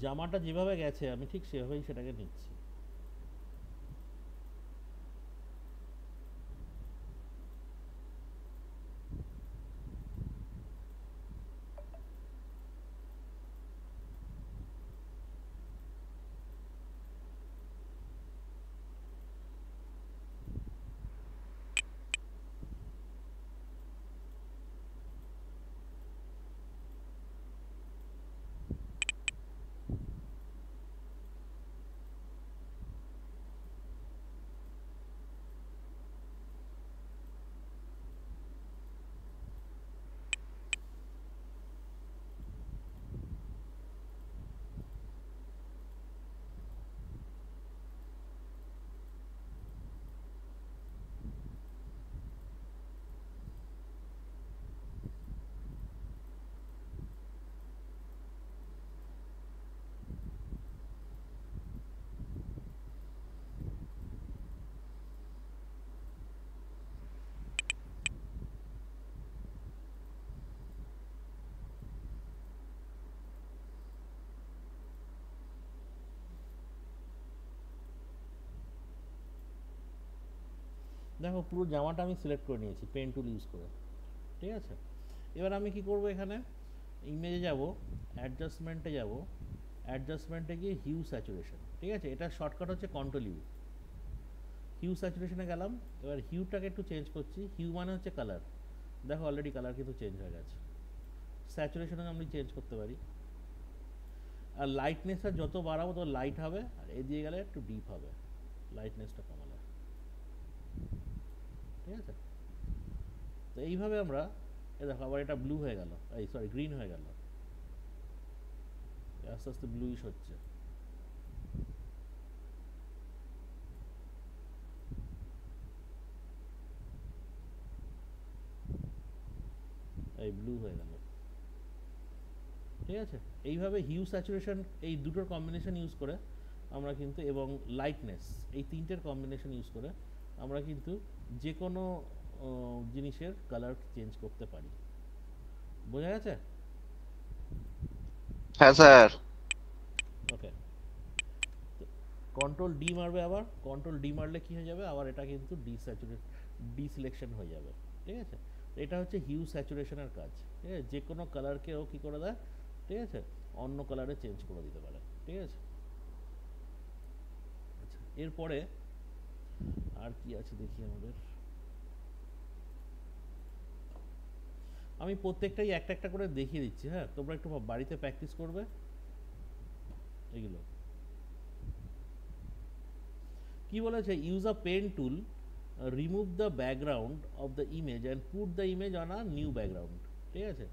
[SPEAKER 1] জামাটা যেভাবে গেছে আমি ঠিক সেভাবেই সেটাকে নিচ্ছি। দেখো পুরো জামাটা আমি সিলেক্ট করে নিয়েছি পেন টুল ইউজ করে, ঠিক আছে। এবার আমি কি করব, এখানে ইমেজে যাব, অ্যাডজাস্টমেন্টে যাব, অ্যাডজাস্টমেন্টে গিয়ে হিউ স্যাচুরেশন, ঠিক আছে, এটা শর্টকাট হচ্ছে কন্ট্রোল ইউ। হিউ স্যাচুরেশনে গেলাম, এবার হিউটাকে একটু চেঞ্জ করছি, হিউ মানে হচ্ছে কালার, দেখো অলরেডি কালার কিন্তু চেঞ্জ হয়ে গেছে। স্যাচুরেশনে আমি চেঞ্জ করতে পারি, আর লাইটনেসটা যত বাড়াবো তত লাইট হবে, আর এদিকে গেলে একটু ডিপ হবে, লাইটনেসটা কমালে, ঠিক আছে। তো এইভাবে আমরা, এ দেখো আবার এটা ব্লু হয়ে গেল, এই সরি গ্রিন হয়ে গেল, আস্তে আস্তে ব্লুইশ হচ্ছে। এই ব্লু হয়ে গেল, ঠিক আছে। এইভাবে হিউ স্যাচুরেশন এই দুটোর কম্বিনেশন ইউজ করে আমরা কিন্তু, এবং লাইটনেস, এই তিনটের কম্বিনেশন ইউজ করে আমরা কিন্তু যে কোনো জিনিসের কালার চেঞ্জ করতে পারি। বোঝা গেছে?
[SPEAKER 3] হ্যাঁ স্যার।
[SPEAKER 1] ওকে, কন্ট্রোল ডি মারবে, আবার কন্ট্রোল ডি মারলে কি হয়ে যাবে, আবার এটা কিন্তু ডিসিলেকশন হয়ে যাবে, ঠিক আছে। এটা হচ্ছে হিউ স্যাচুরেশনের কাজ, ঠিক আছে, যে কোনো কালারকে ও কী করে দেয়, ঠিক আছে, অন্য কালারে চেঞ্জ করে দিতে পারে, ঠিক আছে। আচ্ছা, এরপরে আর কি আছে দেখি আমাদের। আমি প্রত্যেকটাই একটা একটা করে দেখিয়ে দিচ্ছি, হ্যাঁ, তোমরা একটু বাড়িতে প্র্যাকটিস করবে এগুলো। কি বলেছে, use a pen tool, remove the background of the image and put the image on a new background, ঠিক আছে।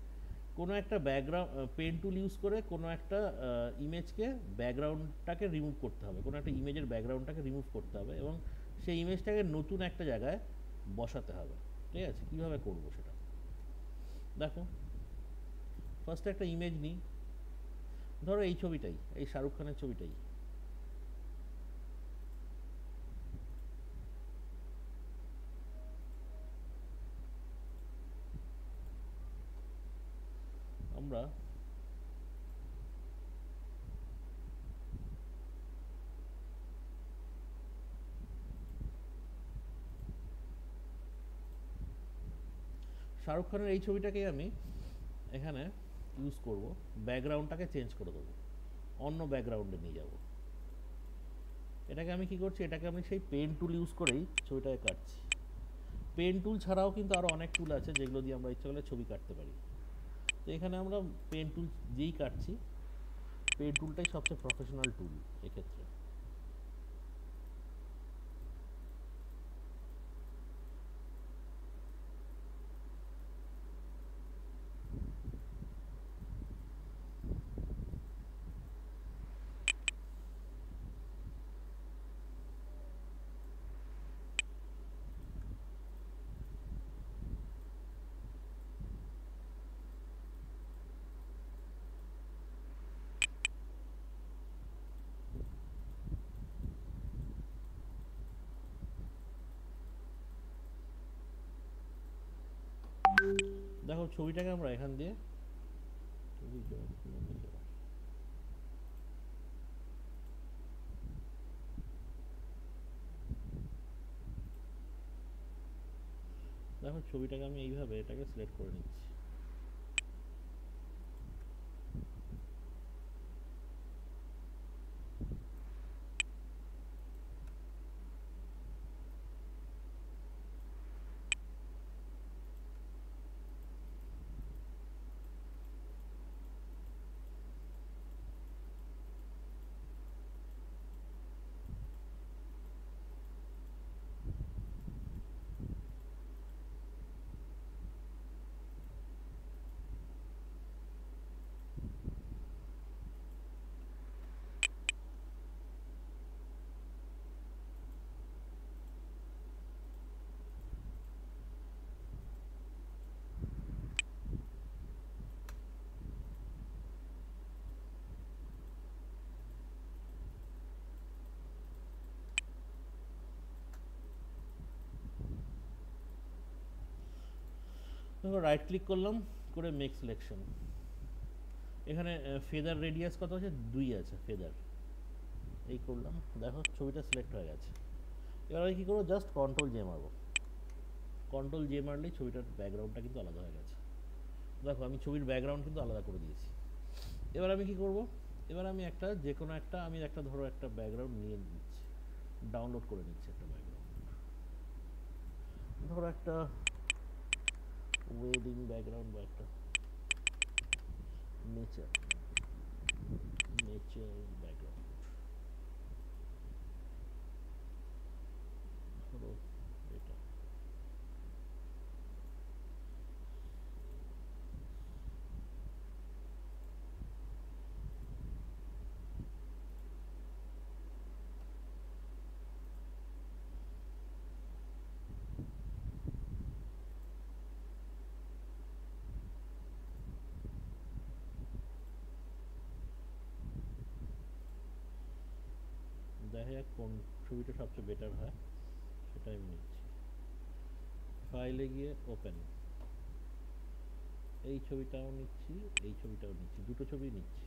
[SPEAKER 1] কোনো একটা ব্যাকগ্রাউন্ড পেন টুল ইউজ করে কোনো একটা ইমেজকে, ব্যাকগ্রাউন্ডটাকে রিমুভ করতে হবে, কোনো একটা ইমেজের ব্যাকগ্রাউন্ডটাকে রিমুভ করতে হবে, এবং সেই ইমেজটাকে নতুন একটা জায়গায় বসাতে হবে, ঠিক আছে। কীভাবে করবো সেটা দেখো। ফার্স্টে একটা ইমেজ নিই, ধরো এই ছবিটাই, এই শাহরুখ খানের ছবিটাই, আমরা শাহরুখ খানের এই ছবিটাকেই আমি এখানে ইউজ করব, ব্যাকগ্রাউন্ডটাকে চেঞ্জ করে দেবো, অন্য ব্যাকগ্রাউন্ডে নিয়ে যাব। এটাকে আমি কি করছি, এটাকে আমি সেই পেন টুল ইউজ করেই ছবিটাকে কাটছি। পেন টুল ছাড়াও কিন্তু আরও অনেক টুল আছে যেগুলো দিয়ে আমরা ইচ্ছা করলে ছবি কাটতে পারি। তো এখানে আমরা পেন টুল যেই কাটছি, পেন টুলটাই সবচেয়ে প্রফেশনাল টুল এক্ষেত্রে। দেখো ছবিটাকে আমরা এখান দিয়ে, দেখো ছবিটাকে আমি এইভাবে এটাকে সিলেক্ট করে নিচ্ছি। দেখো রাইট ক্লিক করলাম, করে মেক সিলেকশন, এখানে ফেদার রেডিয়াস কত আছে, 2 আছে ফেদার, এই করলাম, দেখো ছবিটা সিলেক্ট হয়ে গেছে। এবার আমি কী করবো, জাস্ট কন্ট্রোল জে মারবো, কন্ট্রোল জে মারলেই ছবিটার ব্যাকগ্রাউন্ডটা কিন্তু আলাদা হয়ে গেছে। দেখো আমি ছবির ব্যাকগ্রাউন্ড কিন্তু আলাদা করে দিয়েছি। এবার আমি কি করব, এবার আমি একটা যে কোনো একটা আমি একটা ধরো একটা ব্যাকগ্রাউন্ড নিয়ে নিচ্ছি, ডাউনলোড করে নিচ্ছি একটা ব্যাকগ্রাউন্ড, ধরো একটা ওয়েডিং ব্যাকগ্রাউন্ড বা একটা নেচার নেচার ব্যাকগ্রাউন্ড, ধরো এটা। দেখা যাক কোন ছবিটা সবচেয়ে বেটার হয়, সেটা আমি নিচ্ছি। ফাইলে গিয়ে ওপেন, এই ছবিটাও নিচ্ছি, এই ছবিটাও নিচ্ছি, দুটো ছবি নিচ্ছি।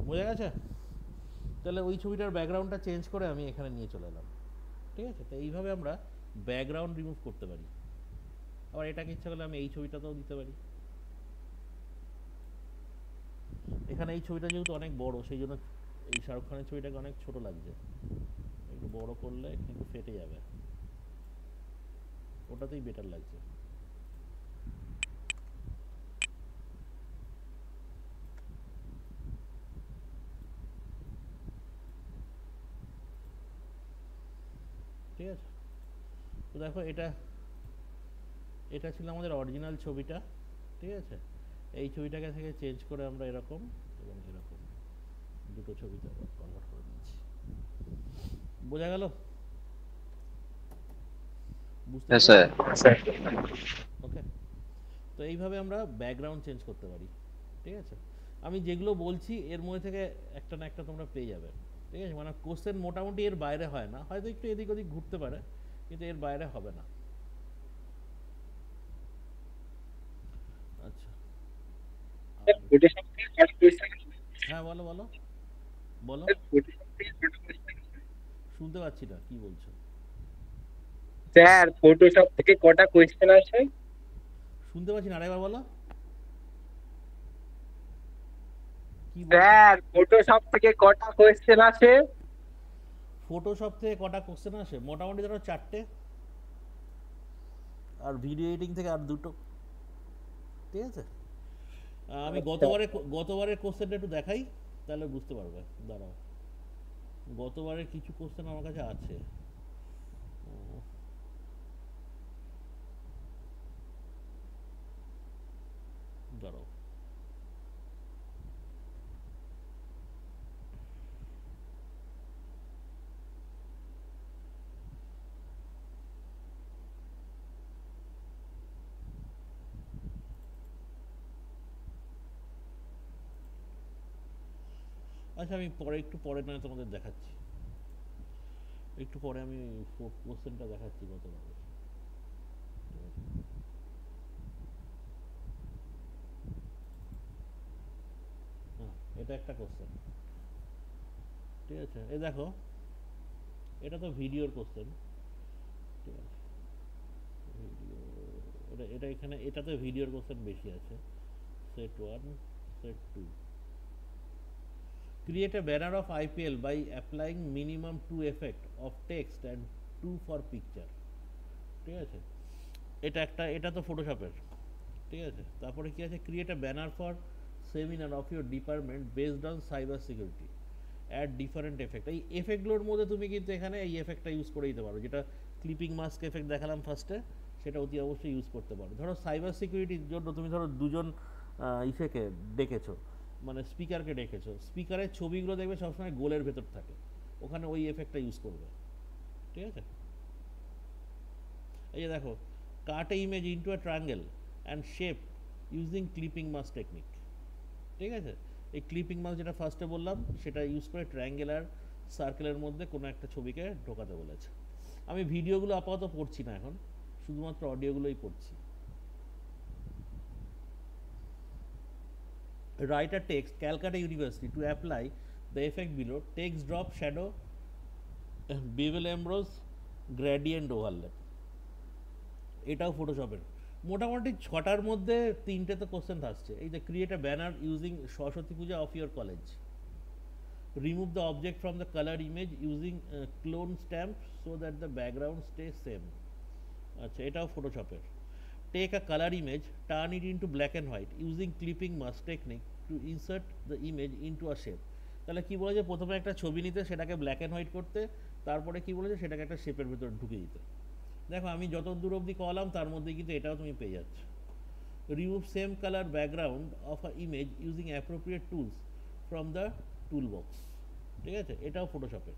[SPEAKER 1] বোঝা গেছে? তাহলে ওই ছবিটার ব্যাকগ্রাউন্ডটা চেঞ্জ করে আমি এখানে নিয়ে চলে এলাম। ঠিক আছে, তো এইভাবে আমরা ব্যাকগ্রাউন্ড রিমুভ করতে পারি। আবার এটাকে ইচ্ছা করলে আমি এই ছবিটাতেও দিতে পারি। এখানে এই ছবিটা যেহেতু অনেক বড়, সেই জন্য এই শাহরুখ খানের ছবিটাকে অনেক ছোট লাগছে, একটু বড় করলে কিন্তু ফেটে যাবে, ওটাতেই বেটার লাগছে। ঠিক আছে, তো দেখো এটা এটা ছিল আমাদের অরিজিনাল ছবিটা। ঠিক আছে, এই ছবিটাকে থেকে চেঞ্জ করে আমরা এরকম এবং এরকম দুটো ছবিতে কনভার্ট করে দিচ্ছি। বোঝা গেল? বুঝতে
[SPEAKER 3] হ্যাঁ
[SPEAKER 1] পেরেছো?
[SPEAKER 3] স্যার।
[SPEAKER 1] ওকে, তো এইভাবে আমরা ব্যাকগ্রাউন্ড চেঞ্জ করতে পারি। ঠিক আছে, আমি যেগুলো বলছি এর মধ্যে থেকে একটা না একটা তোমরা পেয়ে যাবে। ঠিক আছে, মানে কোশ্চেন মোটামুটি এর বাইরে হয় না, হয়তো একটু এদিক ওদিক ঘুরতে পারে, কিন্তু এর বাইরে হবে না। আচ্ছা, আর হ্যাঁ বলো বলো বলো, শুনতে পাচ্ছি না কি বলছো।
[SPEAKER 4] স্যার ফটোশপ থেকে কটা কোয়েশ্চেন আসে?
[SPEAKER 1] শুনতে পাচ্ছি না, আরেকবার বলো কি বলছো।
[SPEAKER 4] স্যার ফটোশপ থেকে কটা কোয়েশ্চেন আসে?
[SPEAKER 1] ফটোশপ থেকে কটা কোশ্চেন আসে? মোটামুটি ধরো 4টে, আর ভিডিও এডিটিং থেকে আর 2টো। ঠিক আছে, আমি গতবারের কোশ্চেনটা একটু দেখাই, তাহলে বুঝতে পারবে। দাঁড়াও, গতবারের কিছু কোশ্চেন আমার কাছে আছে। দাঁড়াও, আচ্ছা আমি পরে একটু পরে নয় তোমাদের দেখাচ্ছি, একটু পরে আমি কোশ্চেনটা দেখাচ্ছি গতবারের। ঠিক আছে? হ্যাঁ, এটা একটা কোশ্চেন। ঠিক আছে, এই দেখো, এটা তো ভিডিওর কোশ্চেন। ঠিক আছে, ভিডিও, এটা এটা এখানে এটাতে ভিডিওর কোশ্চেন বেশি আছে। Set 1, set 2, create a banner of IPL by applying minimum 2 effect of text and 2 for picture। ঠিক আছে, এটা তো ফটোশপের। ঠিক আছে, তারপরে কি আছে, create a banner for seminar of your department based on cyber security, add different effect. এই এফেক্টগুলোর মধ্যে তুমি কিন্তু এখানে এই এফেক্টটা ইউজ করে দিতে পারো, যেটা ক্লিপিং মাস্ক এফেক্ট দেখালাম ফার্স্টে, সেটা অতি অবশ্যই ইউজ করতে পারো। ধরো সাইবার সিকিউরিটির জন্য তুমি ধরো দুজন ইসেকে ডেকেছো, মানে স্পিকারকে ডেকেছো, স্পিকারের ছবিগুলো দেখবে সবসময় গোলের ভেতর থাকে, ওখানে ওই এফেক্টটা ইউজ করবে। ঠিক আছে, এই যে দেখো, cut a image into a triangle and shape using clipping mask technique. ঠিক আছে, এই ক্লিপিং মাস যেটা ফার্স্টে বললাম সেটা ইউজ করে ট্রায়াঙ্গেল আর সার্কেলের মধ্যে কোনো একটা ছবিকে ঢোকাতে বলেছে। আমি ভিডিওগুলো আপাতত পড়ছি না এখন, শুধুমাত্র অডিওগুলোই পড়ছি। Write a text, Calcutta University, to apply the effect below: text drop, shadow, bevel emboss, gradient overlap। এটাও ফটোশপের। মোটামুটি 6টার মধ্যে 3টে তো কোশ্চেন আসছে। এই যে create a banner using Saraswati Puja of your college, remove the object from the color image using clone stamp so that the background stays same। আচ্ছা, এটাও ফটোশপের। Take a color image, turn it into black and white using clipping mask technique to insert the image into a shape। তাহলে কি বলেছে, প্রথমে একটা ছবি নিতে, সেটাকে ব্ল্যাক অ্যান্ড হোয়াইট করতে, তারপরে কি বলেছে সেটাকে একটা শেপের ভেতর ঢুকে দিতে। দেখো আমি যত দূর অবধি কলাম তার মধ্যে কিন্তু এটাও তুমি পেয়ে যাচ্ছ। Remove same colour background of a image using appropriate tools from the tool box. ঠিক আছে, এটাও ফটোশপের।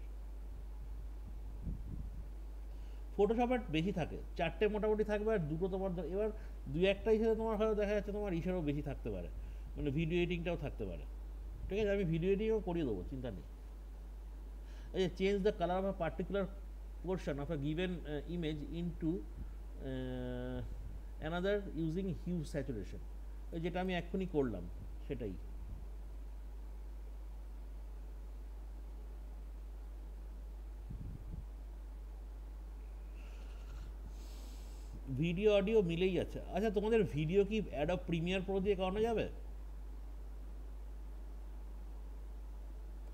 [SPEAKER 1] ফটোশপের বেশি থাকে, 4টে মোটামুটি থাকবে, আর দুটো তোমার এবার 2-1টা হিসেবে তোমার হয়তো দেখা যাচ্ছে তোমার ইসেরও বেশি থাকতে পারে, মানে ভিডিও এডিটিংটাও থাকতে পারে। ঠিক আছে, আমি ভিডিও এডিটিংও করিয়ে দেবো, চিন্তা নেই। এই যে change the colour of a particular portion of a given image into another using hue saturation, ওই যেটা আমি এক্ষুনি করলাম সেটাই। ভিডিও অডিও মিলেই যাচ্ছে। আচ্ছা, তোমাদের ভিডিও কি অ্যাডোব প্রিমিয়ার প্রো দিয়ে করানো যাবে?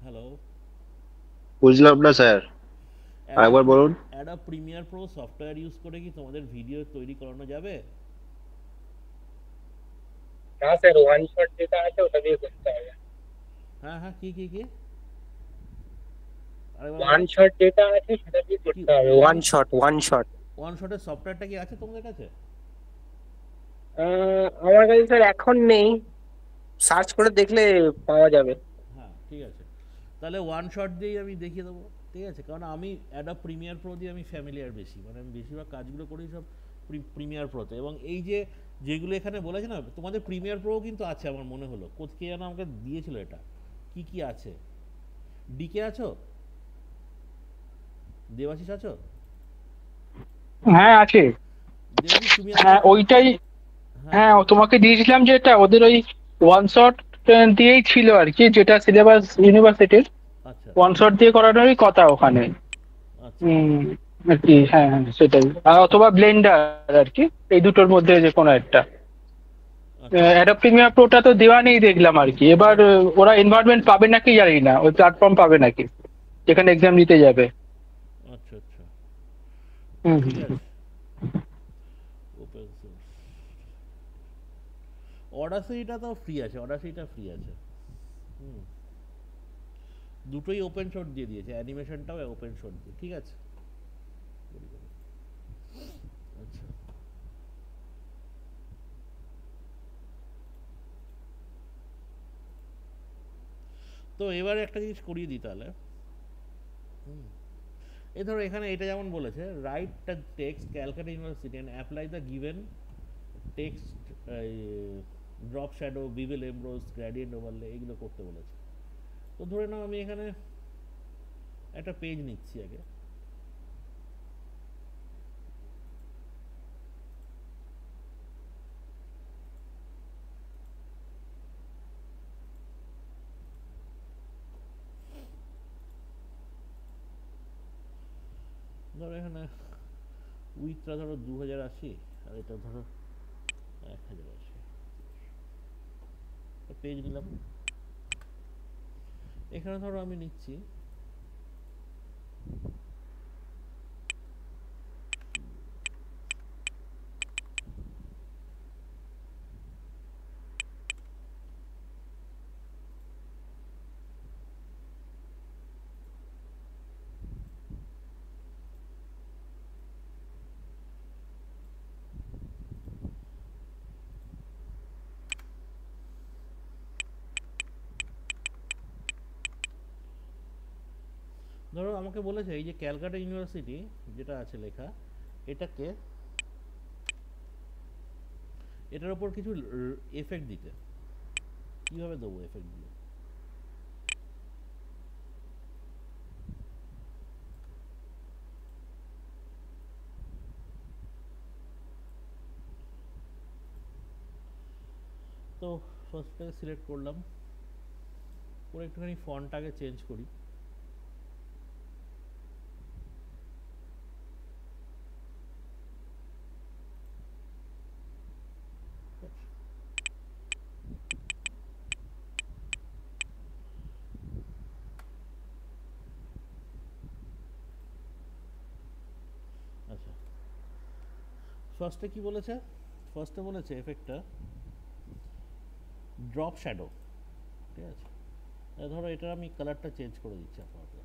[SPEAKER 1] হ্যালো,
[SPEAKER 3] বুঝলাম না স্যার, আরেকবার বলুন।
[SPEAKER 1] Adobe Premiere Pro software use করে কি তোমাদের ভিডিও তৈরি করানো যাবে?
[SPEAKER 4] না স্যার, ওয়ান শট যেটা আছে ওটা দিয়ে করতে হবে।
[SPEAKER 1] হ্যাঁ হ্যাঁ, কি কি কি আরেকবার
[SPEAKER 4] ওয়ান
[SPEAKER 1] বলো।
[SPEAKER 4] শট যেটা আছে সেটা দিয়ে
[SPEAKER 1] কি
[SPEAKER 4] করতে হবে, one shot, one shot.
[SPEAKER 1] One শটের সফটওয়্যারটা কি আছে তোমাদের কাছে?
[SPEAKER 4] আমার কাছে স্যার এখন নেই, সার্চ করে দেখলে পাওয়া যাবে।
[SPEAKER 1] হ্যাঁ ঠিক আছে, তাহলে ওয়ান শট দিয়েই আমি দেখিয়ে দেবো। ঠিক আছে, কারণ আমি অ্যাডোব প্রিমিয়ার প্রো দিয়ে আমি ফ্যামিলিয়ার বেশি, মানে আমি বেশিরভাগ কাজগুলো করি সব প্রিমিয়ার প্রোতে। এবং এই যে যেগুলো এখানে বলেছে না, তোমাদের প্রিমিয়ার প্রো কিন্তু আছে আমার মনে হলো, কোথা যেন আমাকে দিয়েছিল এটা। কি কি আছে? ডিকে আছো? দেবাশিস আছো?
[SPEAKER 5] হ্যাঁ আছে।
[SPEAKER 1] দেবাশিস তুমি
[SPEAKER 5] হ্যাঁ ওইটাই, হ্যাঁ তোমাকে দিয়েছিলাম যেটা ওদের ওই ওয়ান শট দিয়েই ছিল আর কি, যেটা সিলেবাস ইউনিভার্সিটির
[SPEAKER 1] আচ্ছা
[SPEAKER 5] ওয়ান শট দিয়ে করানোরই কথা ওখানে।
[SPEAKER 1] আচ্ছা
[SPEAKER 5] আর কি, হ্যাঁ হ্যাঁ সেটাই, আর অথবা ব্লেন্ডার আর কি, এই দুটোর মধ্যে যে কোনো একটা।
[SPEAKER 1] আচ্ছা
[SPEAKER 5] অ্যাডোব প্রিমিয়ার প্রোটা তো দেওয়া নেই দেখলাম আর কি, এবার ওরা এনভায়রনমেন্ট পাবে নাকি জানি না, ওই প্ল্যাটফর্ম পাবে নাকি যেখানে এক্সাম দিতে যাবে।
[SPEAKER 1] আচ্ছা আচ্ছা,
[SPEAKER 5] হুম
[SPEAKER 1] ঠিক
[SPEAKER 5] হুম।
[SPEAKER 1] আছে। ওপেন সোর্স অডাসিটিটা তো ফ্রি আছে, অডাসিটিটা ফ্রি আছে। হুম, দুটোই ওপেন সোর্স দিয়ে দিয়েছে, অ্যানিমেশনটাও ওপেন সোর্স দিয়ে। ঠিক আছে, আচ্ছা তো এবারে একটা জিনিস করিয়ে দিই তাহলে। হুম, এই ধরো এখানে এটা যেমন বলেছে, right the text Calcutta university and apply the given text, drop shadow, bevel emboss, gradient overlay, এগুলো করতে বলেছে। তো ধরে নাও আমি এখানে একটা পেজ নিচ্ছি আগে। ধরো এখানে উইথটা ধরো 2080, আর এটা ধরো 1080, পেজ নিলাম। এখানে ধরো আমি নিচ্ছি ধরো আমাকে বলেছে এই যে ক্যালকাটা ইউনিভার্সিটি যেটা আছে লেখা, এটাকে এটার উপর কিছু এফেক্ট দিতে। কিভাবে দেবো এফেক্ট দিয়ে? তো ফার্স্টটাকে সিলেক্ট করলাম, করে একটুখানি ফন্টটাকে চেঞ্জ করি। আচ্ছা, ফার্স্টে কি বলেছে? ফার্স্টে বলেছে এফেক্টটা ড্রপ শ্যাডো, ঠিক আছে? ধরো এটা আমি কালারটা চেঞ্জ করে দিচ্ছি আপাতত।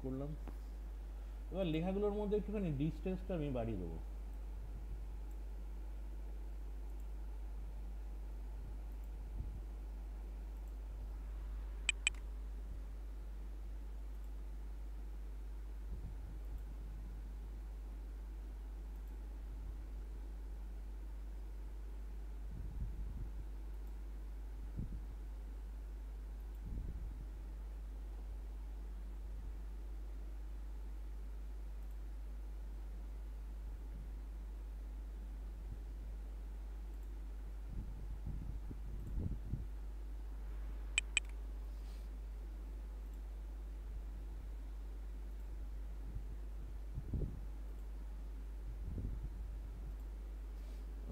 [SPEAKER 1] করলাম। এবার লেখাগুলোর মধ্যে একটুখানি ডিস্টেন্সটা আমি বাড়িয়ে দেবো।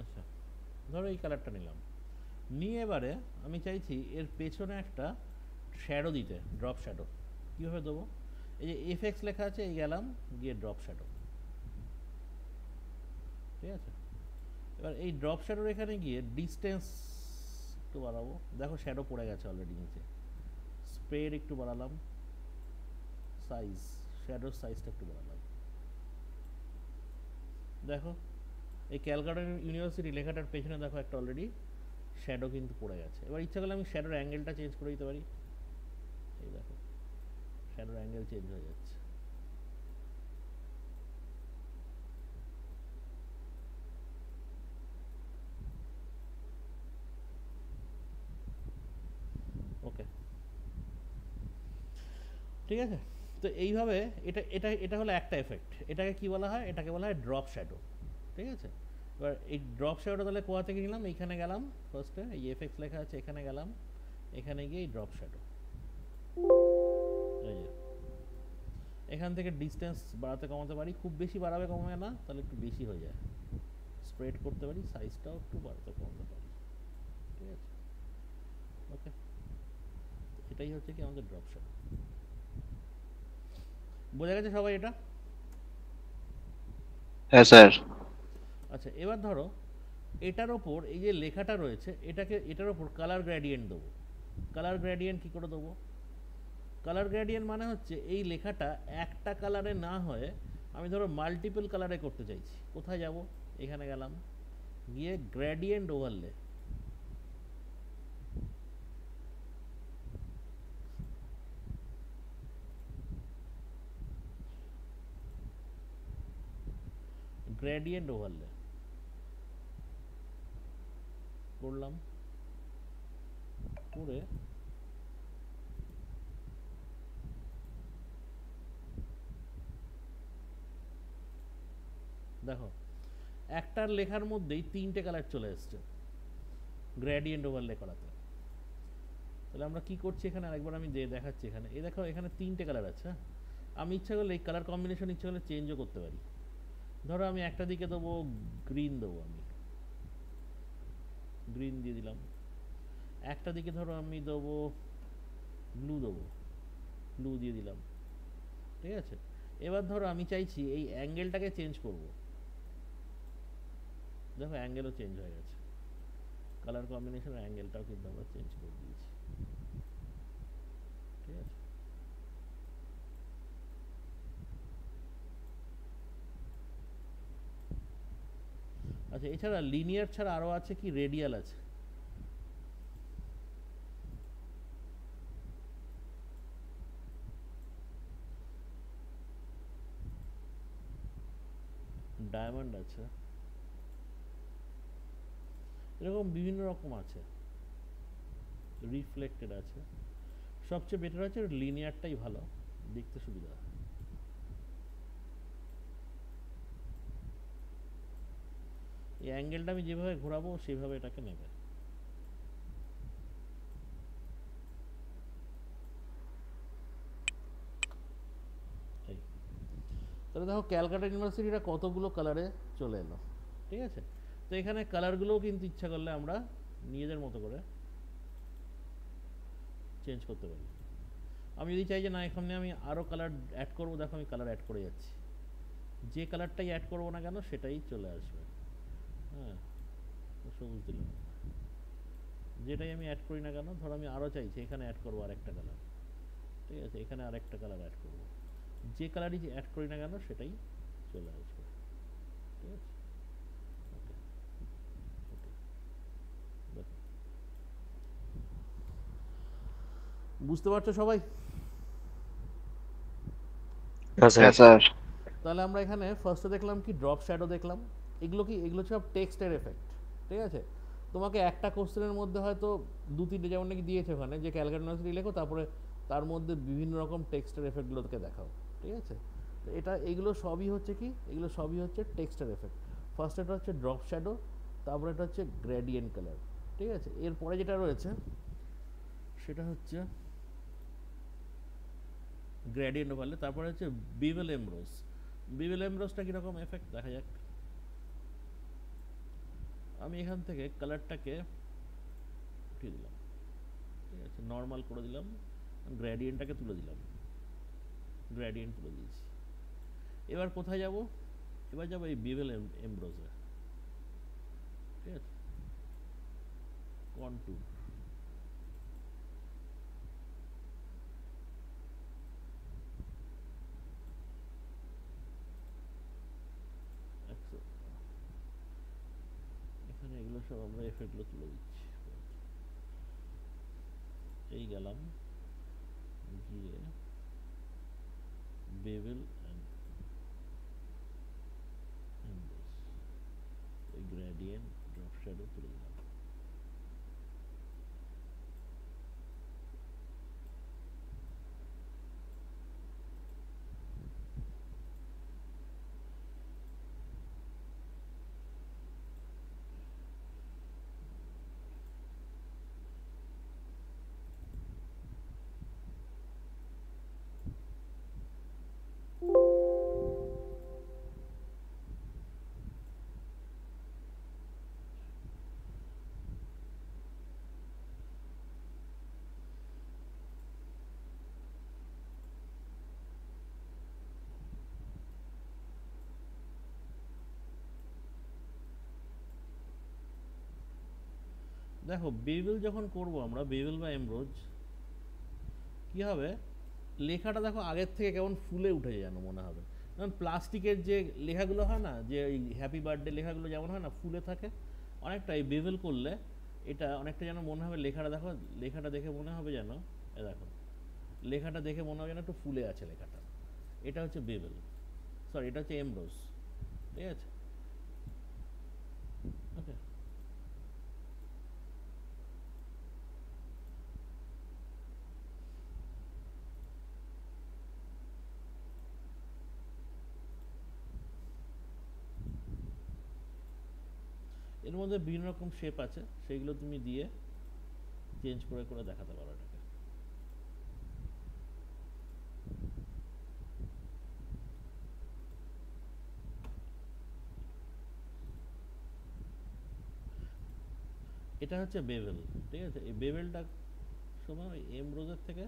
[SPEAKER 1] আচ্ছা, ধরো এই কালারটা নিলাম, নিয়ে এবারে আমি চাইছি এর পেছনে একটা শ্যাডো দিতে, ড্রপ শ্যাডো। কীভাবে দেবো? এই যে এফএক্স লেখা আছে, এই গেলাম, গিয়ে ড্রপ শ্যাডো, ঠিক আছে? এবার এই ড্রপ শ্যাডোর এখানে গিয়ে ডিস্টেন্স একটু বাড়াবো। দেখো শ্যাডো পড়ে গেছে অলরেডি নিচে। স্প্রেড একটু বাড়ালাম, সাইজ, শ্যাডোর সাইজটা একটু বাড়ালাম। দেখো এই ক্যালকাটা ইউনিভার্সিটি লেখাটার পেছনে দেখো একটা অলরেডি শ্যাডো কিন্তু পড়ে গেছে। এবার ইচ্ছা করলে আমি শ্যাডোর অ্যাঙ্গেলটা চেঞ্জ করে দিতে পারি। এই দেখো শ্যাডোর অ্যাঙ্গেল চেঞ্জ হয়ে যাচ্ছে। ওকে, ঠিক আছে? তো এইভাবে এটা এটা এটা হলো একটা এফেক্ট। এটাকে কি বলা হয়? এটাকে বলা হয় ড্রপ শ্যাডো, ঠিক আছে? এবার এই ড্রপ শ্যাডোটা তাহলে কোথা থেকে নিলাম? এইখানে গেলাম, ফার্স্টে এই এফেক্টস লেখা আছে, এখানে গেলাম, এখানে গিয়ে এই ড্রপ শ্যাডো, এই যে এখান থেকে ডিস্টেন্স বাড়াতে কমাতে পারি। খুব বেশি বাড়াবে কমাবে না, তাহলে একটু বেশি হয়ে যায়। স্প্রেড করতে পারি, সাইজটাও একটু বাড়াতে কমাতে পারি, ঠিক আছে? ওকে, এটাই হচ্ছে কি আমাদের ড্রপ শ্যাডো। বোঝা গেছে সবাই এটা?
[SPEAKER 3] হ্যাঁ স্যার।
[SPEAKER 1] আচ্ছা, এবার ধরো এটার ওপর এই যে লেখাটা রয়েছে, এটার ওপর কালার গ্রেডিয়েন্ট দেবো। কালার গ্রেডিয়েন্ট কী করে দেবো? কালার গ্রেডিয়েন্ট মানে হচ্ছে এই লেখাটা একটা কালারে না হয়ে আমি ধরো মাল্টিপল কালারে করতে চাইছি। কোথায় যাব? এখানে গেলাম, গিয়ে গ্রেডিয়েন্ট ওভারলে, গ্রেডিয়েন্ট ওভারলে করলাম, করে দেখো একটার লেখার মধ্যেই তিনটে কালার চলে এসছে গ্রেডিয়েন্ট ওভারলে করাতে। তাহলে আমরা কি করছি এখানে? আরেকবার আমি দেখাচ্ছি। এখানে এই দেখো, এখানে তিনটে কালার আছে। আমি ইচ্ছা করলে এই কালার কম্বিনেশন ইচ্ছা করলে চেঞ্জও করতে পারি। ধরো আমি একটা দিকে দেবো গ্রিন, দেবো আমি গ্রিন দিয়ে দিলাম। একটা দিকে ধরো আমি দেবো ব্লু, দেবো ব্লু দিয়ে দিলাম, ঠিক আছে? এবার ধরো আমি চাইছি এই অ্যাঙ্গেলটাকে চেঞ্জ করব। দেখো অ্যাঙ্গেলও চেঞ্জ হয়ে গেছে, কালার কম্বিনেশনের অ্যাঙ্গেলটাও কিন্তু আমরা চেঞ্জ করে দিয়েছি, ঠিক আছে? আচ্ছা, এছাড়া লিনিয়ার ছাড়া আরো আছে কি, রেডিয়াল আছে। ডায়মন্ড আছে, এরকম বিভিন্ন রকম আছে, রিফ্লেক্টেড আছে। সবচেয়ে বেটার হচ্ছে লিনিয়ারটাই ভালো, দেখতে সুবিধা। এই অ্যাঙ্গেলটা আমি যেভাবে ঘোরাবো সেভাবে এটাকে নেবে। এই তাহলে দেখো ক্যালকাটা ইউনিভার্সিটিটা কতগুলো কালারে চলে এলো, ঠিক আছে। তো এখানে কালারগুলোও কিন্তু ইচ্ছা করলে আমরা নিজেদের মতো করে চেঞ্জ করতে পারি। আমি যদি চাই যে না এখানে আমি আরও কালার অ্যাড করবো, দেখো আমি কালার অ্যাড করে যাচ্ছি, যে কালারটাই অ্যাড করবো না কেন সেটাই চলে আসবে। হ্যাঁ, সবুজ দিলাম, যেটাই আমি অ্যাড করি না কেন, ধরো আমি আরও চাইছি এখানে অ্যাড করবো আরেকটা কালার, ঠিক আছে, এখানে আরেকটা কালার অ্যাড করবো, যে কালারই অ্যাড করি না কেন সেটাই চলে আসবে, ঠিক আছে। ওকে ওকে, দেখো বুঝতে পারছো সবাই?
[SPEAKER 4] হ্যাঁ
[SPEAKER 3] হ্যাঁ
[SPEAKER 4] স্যার।
[SPEAKER 3] স্যার।
[SPEAKER 1] তাহলে আমরা এখানে ফার্স্টে দেখলাম কি, ড্রপ শ্যাডো দেখলাম। এগুলো কি, এগুলো সব টেক্সটের এফেক্ট, ঠিক আছে। তোমাকে একটা কোশ্চেনের মধ্যে হয়তো দু তিনটে যেমন নাকি দিয়েছে ওখানে, যে ক্যালকাটা ইউনিভার্সিটি লেখো, তারপরে তার মধ্যে বিভিন্ন রকম টেক্সটের এফেক্টগুলোকে দেখাও, ঠিক আছে। তো এটা এগুলো সবই হচ্ছে কি, এগুলো সবই হচ্ছে টেক্সটের এফেক্ট। ফার্স্ট এটা হচ্ছে ড্রপ শ্যাডো, তারপরে এটা হচ্ছে গ্রেডিয়েন্ট কালার, ঠিক আছে। এরপরে যেটা রয়েছে সেটা হচ্ছে গ্রেডিয়েন্ট ওভারলে, তারপরে হচ্ছে বিভেল এমব্রোস। বিভেল এমব্রোসটা কীরকম এফেক্ট দেখা যাক। আমি এখান থেকে কালারটাকে উঠিয়ে দিলাম, ঠিক আছে, নর্মাল করে দিলাম, গ্রেডিয়েন্টটাকে তুলে দিলাম, গ্রেডিয়েন্ট তুলে দিয়েছি। এবার কোথায় যাব, এবার যাবো এই বিভেল এমব্রোসে, ঠিক আছে, কন্টুর, এখানে এগুলো সব আমরা এফেক্টগুলো তুলে দিচ্ছি। এই গেলাম, গিয়ে বেভেল অ্যান্ড এমব্রোস, এই গ্রেডিয়েন্ট ড্রপ শ্যাডো তুলে দিলাম। দেখো বেভেল যখন করব আমরা, বেভেল বা এমব্রোজ, কি হবে, লেখাটা দেখো আগের থেকে কেমন ফুলে উঠে যেন মনে হবে। যেমন প্লাস্টিকের যে লেখাগুলো হয় না, যে ওই হ্যাপি বার্থডে লেখাগুলো যেমন হয় না ফুলে থাকে, অনেকটা এই বেভেল করলে এটা অনেকটা যেন মনে হবে, লেখাটা দেখো, লেখাটা দেখে মনে হবে যেন, এ দেখো লেখাটা দেখে মনে হবে যেন একটু ফুলে আছে লেখাটা। এটা হচ্ছে বেভেল, সরি এটা হচ্ছে এমব্রোজ, ঠিক আছে। ওকে, এর মধ্যে বিভিন্ন রকম শেপ আছে, সেইগুলো তুমি দিয়ে চেঞ্জ করে করে দেখাতে পারো এটাকে। এটা হচ্ছে বেভেল, ঠিক আছে। এই বেভেলটা সময় ওই এমব্রোজের থেকে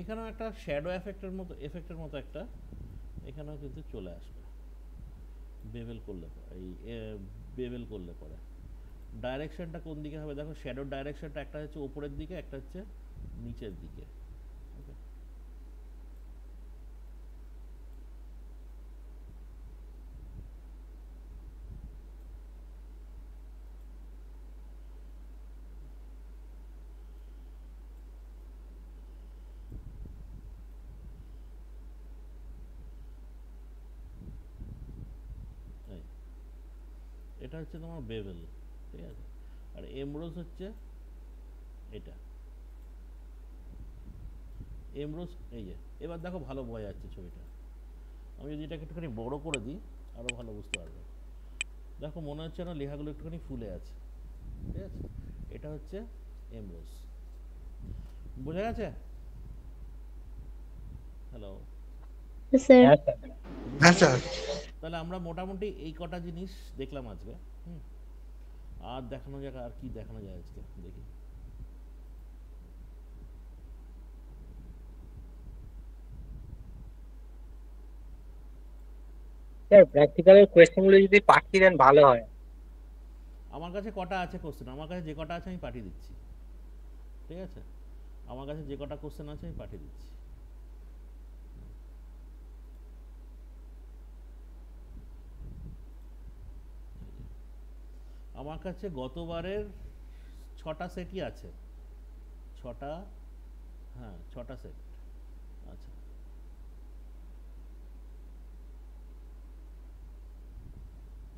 [SPEAKER 1] এখানেও একটা শ্যাডো এফেক্টের মতো একটা এখানেও কিন্তু চলে আসবে বেভেল করলে পরে, এই বেভেল করলে পরে। ডাইরেকশনটা কোন দিকে হবে দেখো, শ্যাডোর ডাইরেকশনটা একটা হচ্ছে উপরের দিকে, একটা হচ্ছে নিচের দিকে। ওকে, এই এটা হচ্ছে তোমার বেভেল, ঠিক আছে। আর এমরোজ হচ্ছে এটা, এমরোজ এই যে। এবার দেখো ভালো বোঝা যাচ্ছে ছবিটা। আমি যদি এটাকে একটুখানি বড় করে দিই আরও ভালো বুঝতে পারবে। দেখো মনে হচ্ছে না লেখাগুলো একটুখানি ফুলে আছে, ঠিক আছে। এটা হচ্ছে এমরোজ, বোঝা গেছে? হ্যালো,
[SPEAKER 2] স্যার
[SPEAKER 4] হ্যাঁ স্যার।
[SPEAKER 6] হ্যাঁ স্যার।
[SPEAKER 1] তাহলে আমরা মোটামুটি এই কটা জিনিস দেখলাম আজকে। হুম, আর দেখানো যাক, আর কি দেখানো যায় আজকে দেখি।
[SPEAKER 4] স্যার প্র্যাকটিক্যালের কোয়েশ্চেনগুলো যদি পাঠিয়ে দেন ভালো হয়।
[SPEAKER 1] আমার কাছে কটা আছে কোশ্চেন, আমার কাছে যে কটা আছে আমি পাঠিয়ে দিচ্ছি, ঠিক আছে। আমার কাছে যে কটা কোশ্চেন আছে আমি পাঠিয়ে দিচ্ছি। আমার কাছে গতবারের 6টা সেটই আছে, 6টা, হ্যাঁ 6টা সেট। আচ্ছা,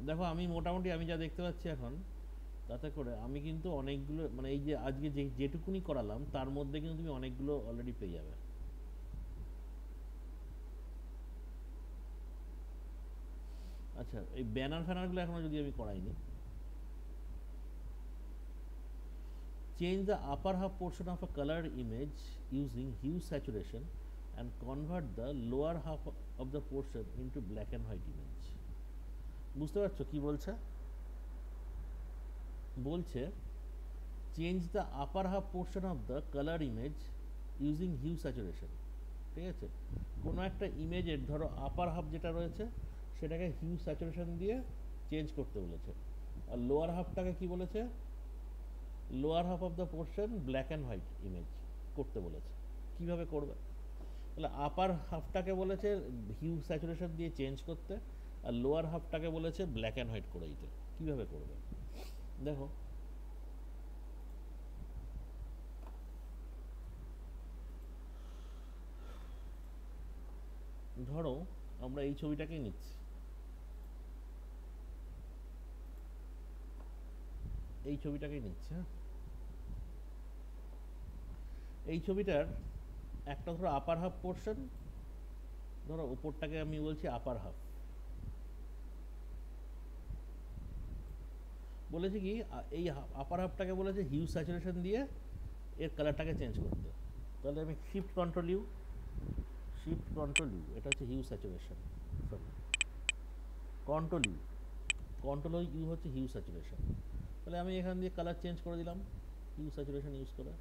[SPEAKER 1] দেখো আমি মোটামুটি আমি যা দেখতে পাচ্ছি এখন, তাতে করে আমি কিন্তু অনেকগুলো, মানে এই যে আজকে যেটুকুনি করালাম তার মধ্যে কিন্তু তুমি অনেকগুলো অলরেডি পেয়ে যাবে। আচ্ছা, এই ব্যানার ফ্যানারগুলো এখনো যদি আমি করাইনি। Change the upper half portion of a colored image using hue saturation and convert the lower half of the portion into black and white image. বুঝতে পারছো কি বলছে? বলছে change the upper half portion of the colour image using hue saturation, ঠিক আছে। কোনো একটা ইমেজের ধরো আপার হাফ যেটা রয়েছে সেটাকে হিউ স্যাচুরেশন দিয়ে চেঞ্জ করতে বলেছে, আর লোয়ার হাফটাকে কি বলেছে, lower half of the portion black and white image করতে বলেছে। কিভাবে করবে? তাহলে আপার হাফটাকে বলেছে হিউ স্যাচুরেশন দিয়ে চেঞ্জ করতে, আর লোয়ার হাফটাকে বলেছে ব্ল্যাক অ্যান্ড হোয়াইট করে দিতে। কীভাবে করবে দেখো। ধরো আমরা এই ছবিটাকেই নিচ্ছি, এই ছবিটাকেই নিচ্ছি। হ্যাঁ, এই ছবিটার একটা ধরো আপার হাফ পোর্শন, ধরো উপরটাকে আমি বলছি আপার হাফ। বলেছে কি এই আপার হাফটাকে বলেছে হিউ স্যাচুরেশন দিয়ে এর কালারটাকে চেঞ্জ করতে। তাহলে আমি শিফট কন্ট্রোল ইউ, এটা হচ্ছে hue saturation, sorry control U হচ্ছে হিউ স্যাচুরেশন। তাহলে আমি এখান দিয়ে কালার চেঞ্জ করে দিলাম হিউ স্যাচুরেশন ইউজ করে।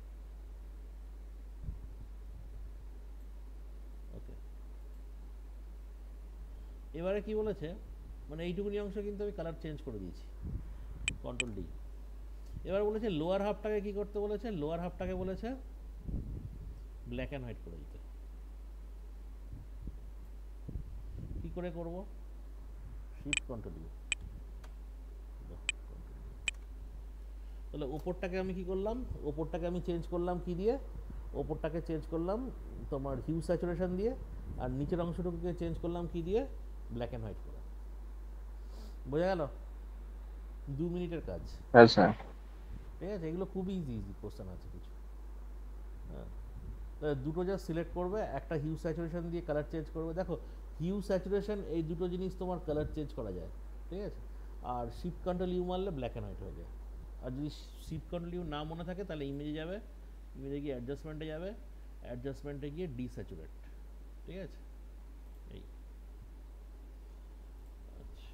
[SPEAKER 1] ওকে, এবারে কি বলেছে, মানে এইটুকুনি অংশ কিন্তু আমি কালার চেঞ্জ করে দিয়েছি, কন্ট্রোল ডি। এবার বলেছে লোয়ার হাফটাকে কি করতে বলেছে, লোয়ার হাফটাকে বলেছে ব্ল্যাক অ্যান্ড হোয়াইট করে দিতে। কি করে করব, শিফট কন্ট্রোল ইউ। তাহলে ওপরটাকে আমি কি করলাম, ওপরটাকে আমি চেঞ্জ করলাম কি দিয়ে, ওপরটাকে চেঞ্জ করলাম তোমার হিউ স্যাচুরেশন দিয়ে, আর নিচের অংশটুকুকে চেঞ্জ করলাম কি দিয়ে, ব্ল্যাক অ্যান্ড হোয়াইট করে। বোঝা গেল? 2 মিনিটের কাজ।
[SPEAKER 3] হ্যাঁ স্যার।
[SPEAKER 1] ঠিক আছে, এগুলো খুবই ইজি কোশ্চেন আছে কিছু। হ্যাঁ, দুটো যা সিলেক্ট করবে, একটা হিউ স্যাচুরেশন দিয়ে কালার চেঞ্জ করবে। দেখো হিউ স্যাচুরেশন এই দুটো জিনিস তোমার কালার চেঞ্জ করা যায়, ঠিক আছে। আর শিফট কন্ট্রোল ইউ মারলে ব্ল্যাক অ্যান্ড হোয়াইট হয়ে যায়। আর যদি শিফট কন্ট্রোল ইউ না মনে থাকে তাহলে ইমেজে যাবে, ইমেজে গিয়ে অ্যাডজাস্টমেন্টে যাবে, অ্যাডজাস্টমেন্টে গিয়ে ডিস্যাচুরেট, ঠিক আছে। এই আচ্ছা,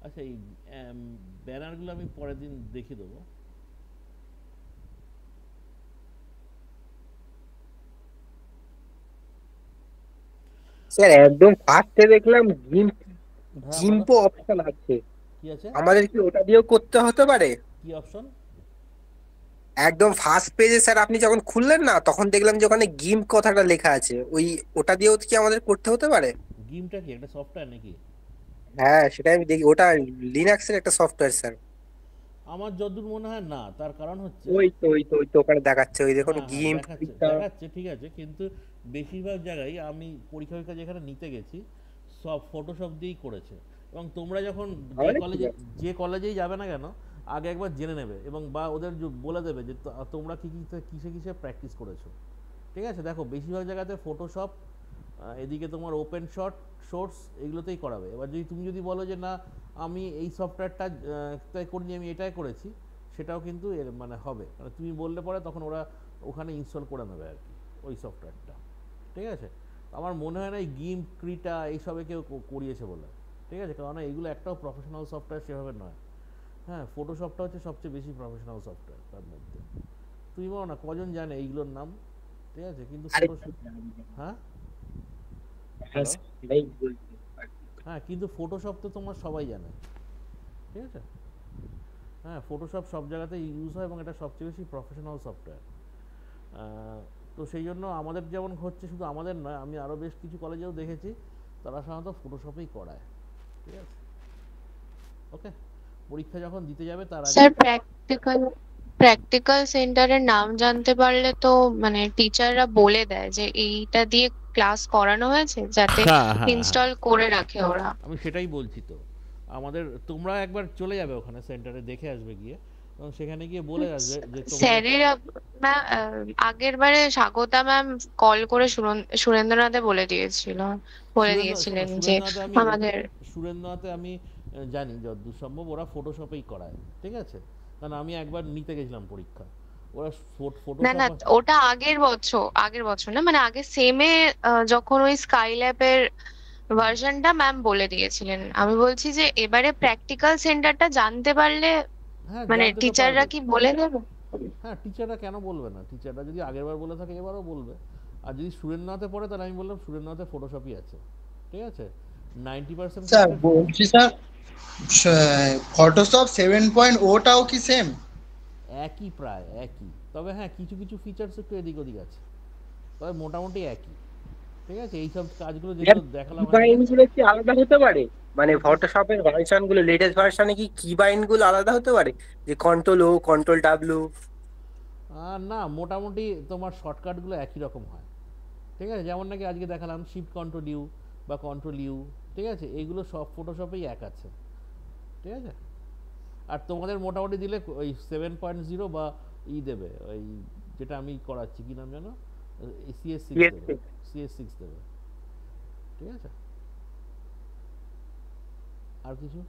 [SPEAKER 1] আচ্ছা এই ব্যানারগুলো আমি পরের দিন দেখিয়ে দেবো।
[SPEAKER 4] স্যার একদম ফার্স্টে দেখলাম
[SPEAKER 1] হ্যাঁ বলো।
[SPEAKER 4] জিম্পো অপশন আছে,
[SPEAKER 1] কি আছে?
[SPEAKER 4] আমাদের কি ওটা দিয়েও করতে হতে পারে?
[SPEAKER 1] কি অপশন?
[SPEAKER 4] একদম ফার্স্ট পেজে স্যার আপনি যখন খুললেন না, তখন দেখলাম যে ওখানে গিম্প কথাটা লেখা আছে, ওটা দিয়েও কি আমাদের করতে হতে পারে?
[SPEAKER 1] গিমটা কি একটা সফটওয়্যার নাকি?
[SPEAKER 4] হ্যাঁ, সেটাই আমি দেখি, ওটা লিনাক্সের একটা সফটওয়্যার স্যার।
[SPEAKER 1] আমার যতদূর মনে হয় না, তার কারণ হচ্ছে,
[SPEAKER 4] ওই তো ওখানে দেখাচ্ছে, ওই দেখুন
[SPEAKER 1] হ্যাঁ হ্যাঁ
[SPEAKER 4] গিম্প।
[SPEAKER 1] দেখাচ্ছে দেখাচ্ছে ঠিক আছে, কিন্তু বেশিরভাগ জায়গায় আমি পরীক্ষা ফরীক্ষা যেখানে নিতে গেছি সব ফটোশপ দিয়েই করেছে। এবং তোমরা যখন যে কলেজেই যাবে না কেন, আগে একবার জেনে নেবে এবং বা ওদের বলে দেবে যে তোমরা কিসে কিসে প্র্যাকটিস করেছো। ঠিক আছে, দেখো বেশিরভাগ জায়গাতে ফটোশপ, এদিকে তোমার ওপেন শট, সোর্স, এগুলোতেই করাবে। এবার তুমি যদি বলো যে না আমি এই সফটওয়্যারটা তাই করিনি, আমি এটাই করেছি, সেটাও কিন্তু এর মানে হবে, মানে তুমি বললে পরে তখন ওরা ওখানে ইনস্টল করে নেবে আর কি ওই সফটওয়্যারটা। ঠিক আছে, আমার মনে হয় না এই গিম ক্রিটা এইসবে কেউ করিয়েছে বলে। ঠিক আছে, কারণ এইগুলো একটাও প্রফেশনাল সফটওয়্যার সেভাবে নয়। হ্যাঁ, ফটোশপটা হচ্ছে সবচেয়ে বেশি প্রফেশনাল সফটওয়্যার তার মধ্যে। তুমি বলো না কজন জানে এইগুলোর নাম? ঠিক আছে, কিন্তু ফটোশপ, হ্যাঁ হ্যাঁ, কিন্তু ফটোশপ তো তোমার সবাই জানে। ঠিক আছে, হ্যাঁ, ফটোশপ সব জায়গাতে ইউজ হয় এবং এটা সবচেয়ে বেশি প্রফেশনাল সফটওয়্যার। তো সেই জন্য আমাদের যেমন হচ্ছে, শুধু আমাদের নয়, আমি আরও বেশ কিছু কলেজেও দেখেছি তারা সাধারণত ফটোশপেই করায়। ঠিক আছে, ওকে। পরীক্ষা যখন দিতে যাবে তার আগে
[SPEAKER 2] স্যার প্র্যাকটিক্যাল সেন্টারের নাম জানতে পারলে তো মানে টিচাররা বলে দেয় যে এইটা দিয়ে ক্লাস করানো হয়েছে, যাতে
[SPEAKER 1] হ্যাঁ হ্যাঁ হ্যাঁ,
[SPEAKER 2] ইনস্টল করে রাখে ওরা।
[SPEAKER 1] আমি সেটাই বলছি তো। আমাদের তোমরা একবার চলে যাবে ওখানে সেন্টারে, দেখে আসবে গিয়ে, এবং সেখানে গিয়ে বলে আসবে যে তোমাদের
[SPEAKER 2] স্যারের আগের বারে স্বাগতা ম্যাম কল করে সুরেন্দ্রনাথে বলে দিয়েছিলেন যে
[SPEAKER 1] সুরেন্দ্রনাথে আমি
[SPEAKER 2] আমাদের
[SPEAKER 1] সুরেন্দ্রনাথে আমি জানি যতদূর সম্ভব ওরা ফটোশপেই করায়। ঠিক আছে, কারণ আমি একবার নিতে গেছিলাম পরীক্ষা, ওরা
[SPEAKER 2] না
[SPEAKER 1] ফটোশপ।
[SPEAKER 2] ওটা আগের বছর না, মানে আগে সেমে যখন ওই স্কাইল্যাবের ভার্সনটা ম্যাম বলে দিয়েছিলেন। আমি বলছি যে এবারে প্র্যাকটিক্যাল সেন্টারটা জানতে পারলে
[SPEAKER 1] হ্যাঁ,
[SPEAKER 2] মানে
[SPEAKER 1] জানতে তো
[SPEAKER 2] টিচাররা
[SPEAKER 1] পারবে।
[SPEAKER 2] কি বলে দেবে?
[SPEAKER 1] হ্যাঁ, টিচাররা কেন বলবে না, টিচাররা যদি আগেরবার বলে থাকে এবারও বলবে। আর যদি সুরেন্দ্রনাথে পড়ে তাহলে আমি বললাম সুরেন্দ্রনাথে ফটোশপই আছে। ঠিক আছে, 90%
[SPEAKER 6] স্যার
[SPEAKER 1] ক্ষেত্রে
[SPEAKER 6] বলছি স্যার, ফটোশপ 7.0টাও কি সেম?
[SPEAKER 1] একই, প্রায় একই, তবে হ্যাঁ কিছু কিছু ফিচার্স একটু এদিক ওদিক আছে, তবে মোটামুটি একই। ঠিক আছে, এইসব কাজগুলো যেগুলো দেখালাম আজকে,
[SPEAKER 4] কিবাইন্ড গুলো কি আলাদা হতে পারে? মানে ফটোশপের ভার্সন গুলো, লেটেস্ট ভার্সনে কি কিবাইন্ড গুলো আলাদা হতে পারে? যে কন্ট্রোল কন্ট্রোল ডাব্লিউ।
[SPEAKER 1] না মোটামুটি তোমার শর্টকাটগুলো একই রকম হয়। ঠিক আছে, যেমন নাকি আজকে দেখালাম শিফট কন্ট্রোল ইউ বা কন্ট্রোল ইউ। ঠিক আছে, এইগুলো সব ফটোশপেই এক আছে। ঠিক আছে, আর তোমাদের মোটামুটি দিলে ওই 7.0 বা দেবে, ওই যেটা আমি করাচ্ছি কি নাম জানো, CS6 দেবে, CS6 দেবে। ঠিক আছে, আর কিছু?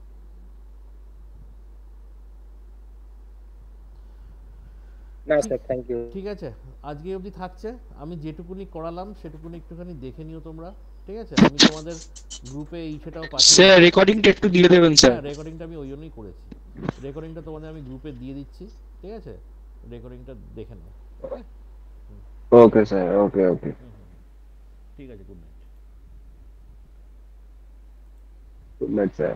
[SPEAKER 4] না স্যার, থ্যাংক ইউ।
[SPEAKER 1] ঠিক আছে, আজকে অবধি থাকছে। আমি যেটুকুনি করালাম সেটুকুনি একটুখানি দেখে নিও তোমরা। ঠিক আছে, আমি তোমাদের গ্রুপে সেটাও পাঠিয়ে
[SPEAKER 5] স্যার রেকর্ডিংটা একটু দিয়ে দেবেন স্যার।
[SPEAKER 1] হ্যাঁ, রেকর্ডিংটা আমি ওই জন্যই করেছি, রেকর্ডিংটা তোমাদের আমি গ্রুপে দিয়ে দিচ্ছি। ঠিক আছে, রেকর্ডিংটা দেখে নাও। ওকে,
[SPEAKER 3] ওকে স্যার, ওকে ওকে।
[SPEAKER 1] ঠিক আছে, good night.
[SPEAKER 3] Good night sir.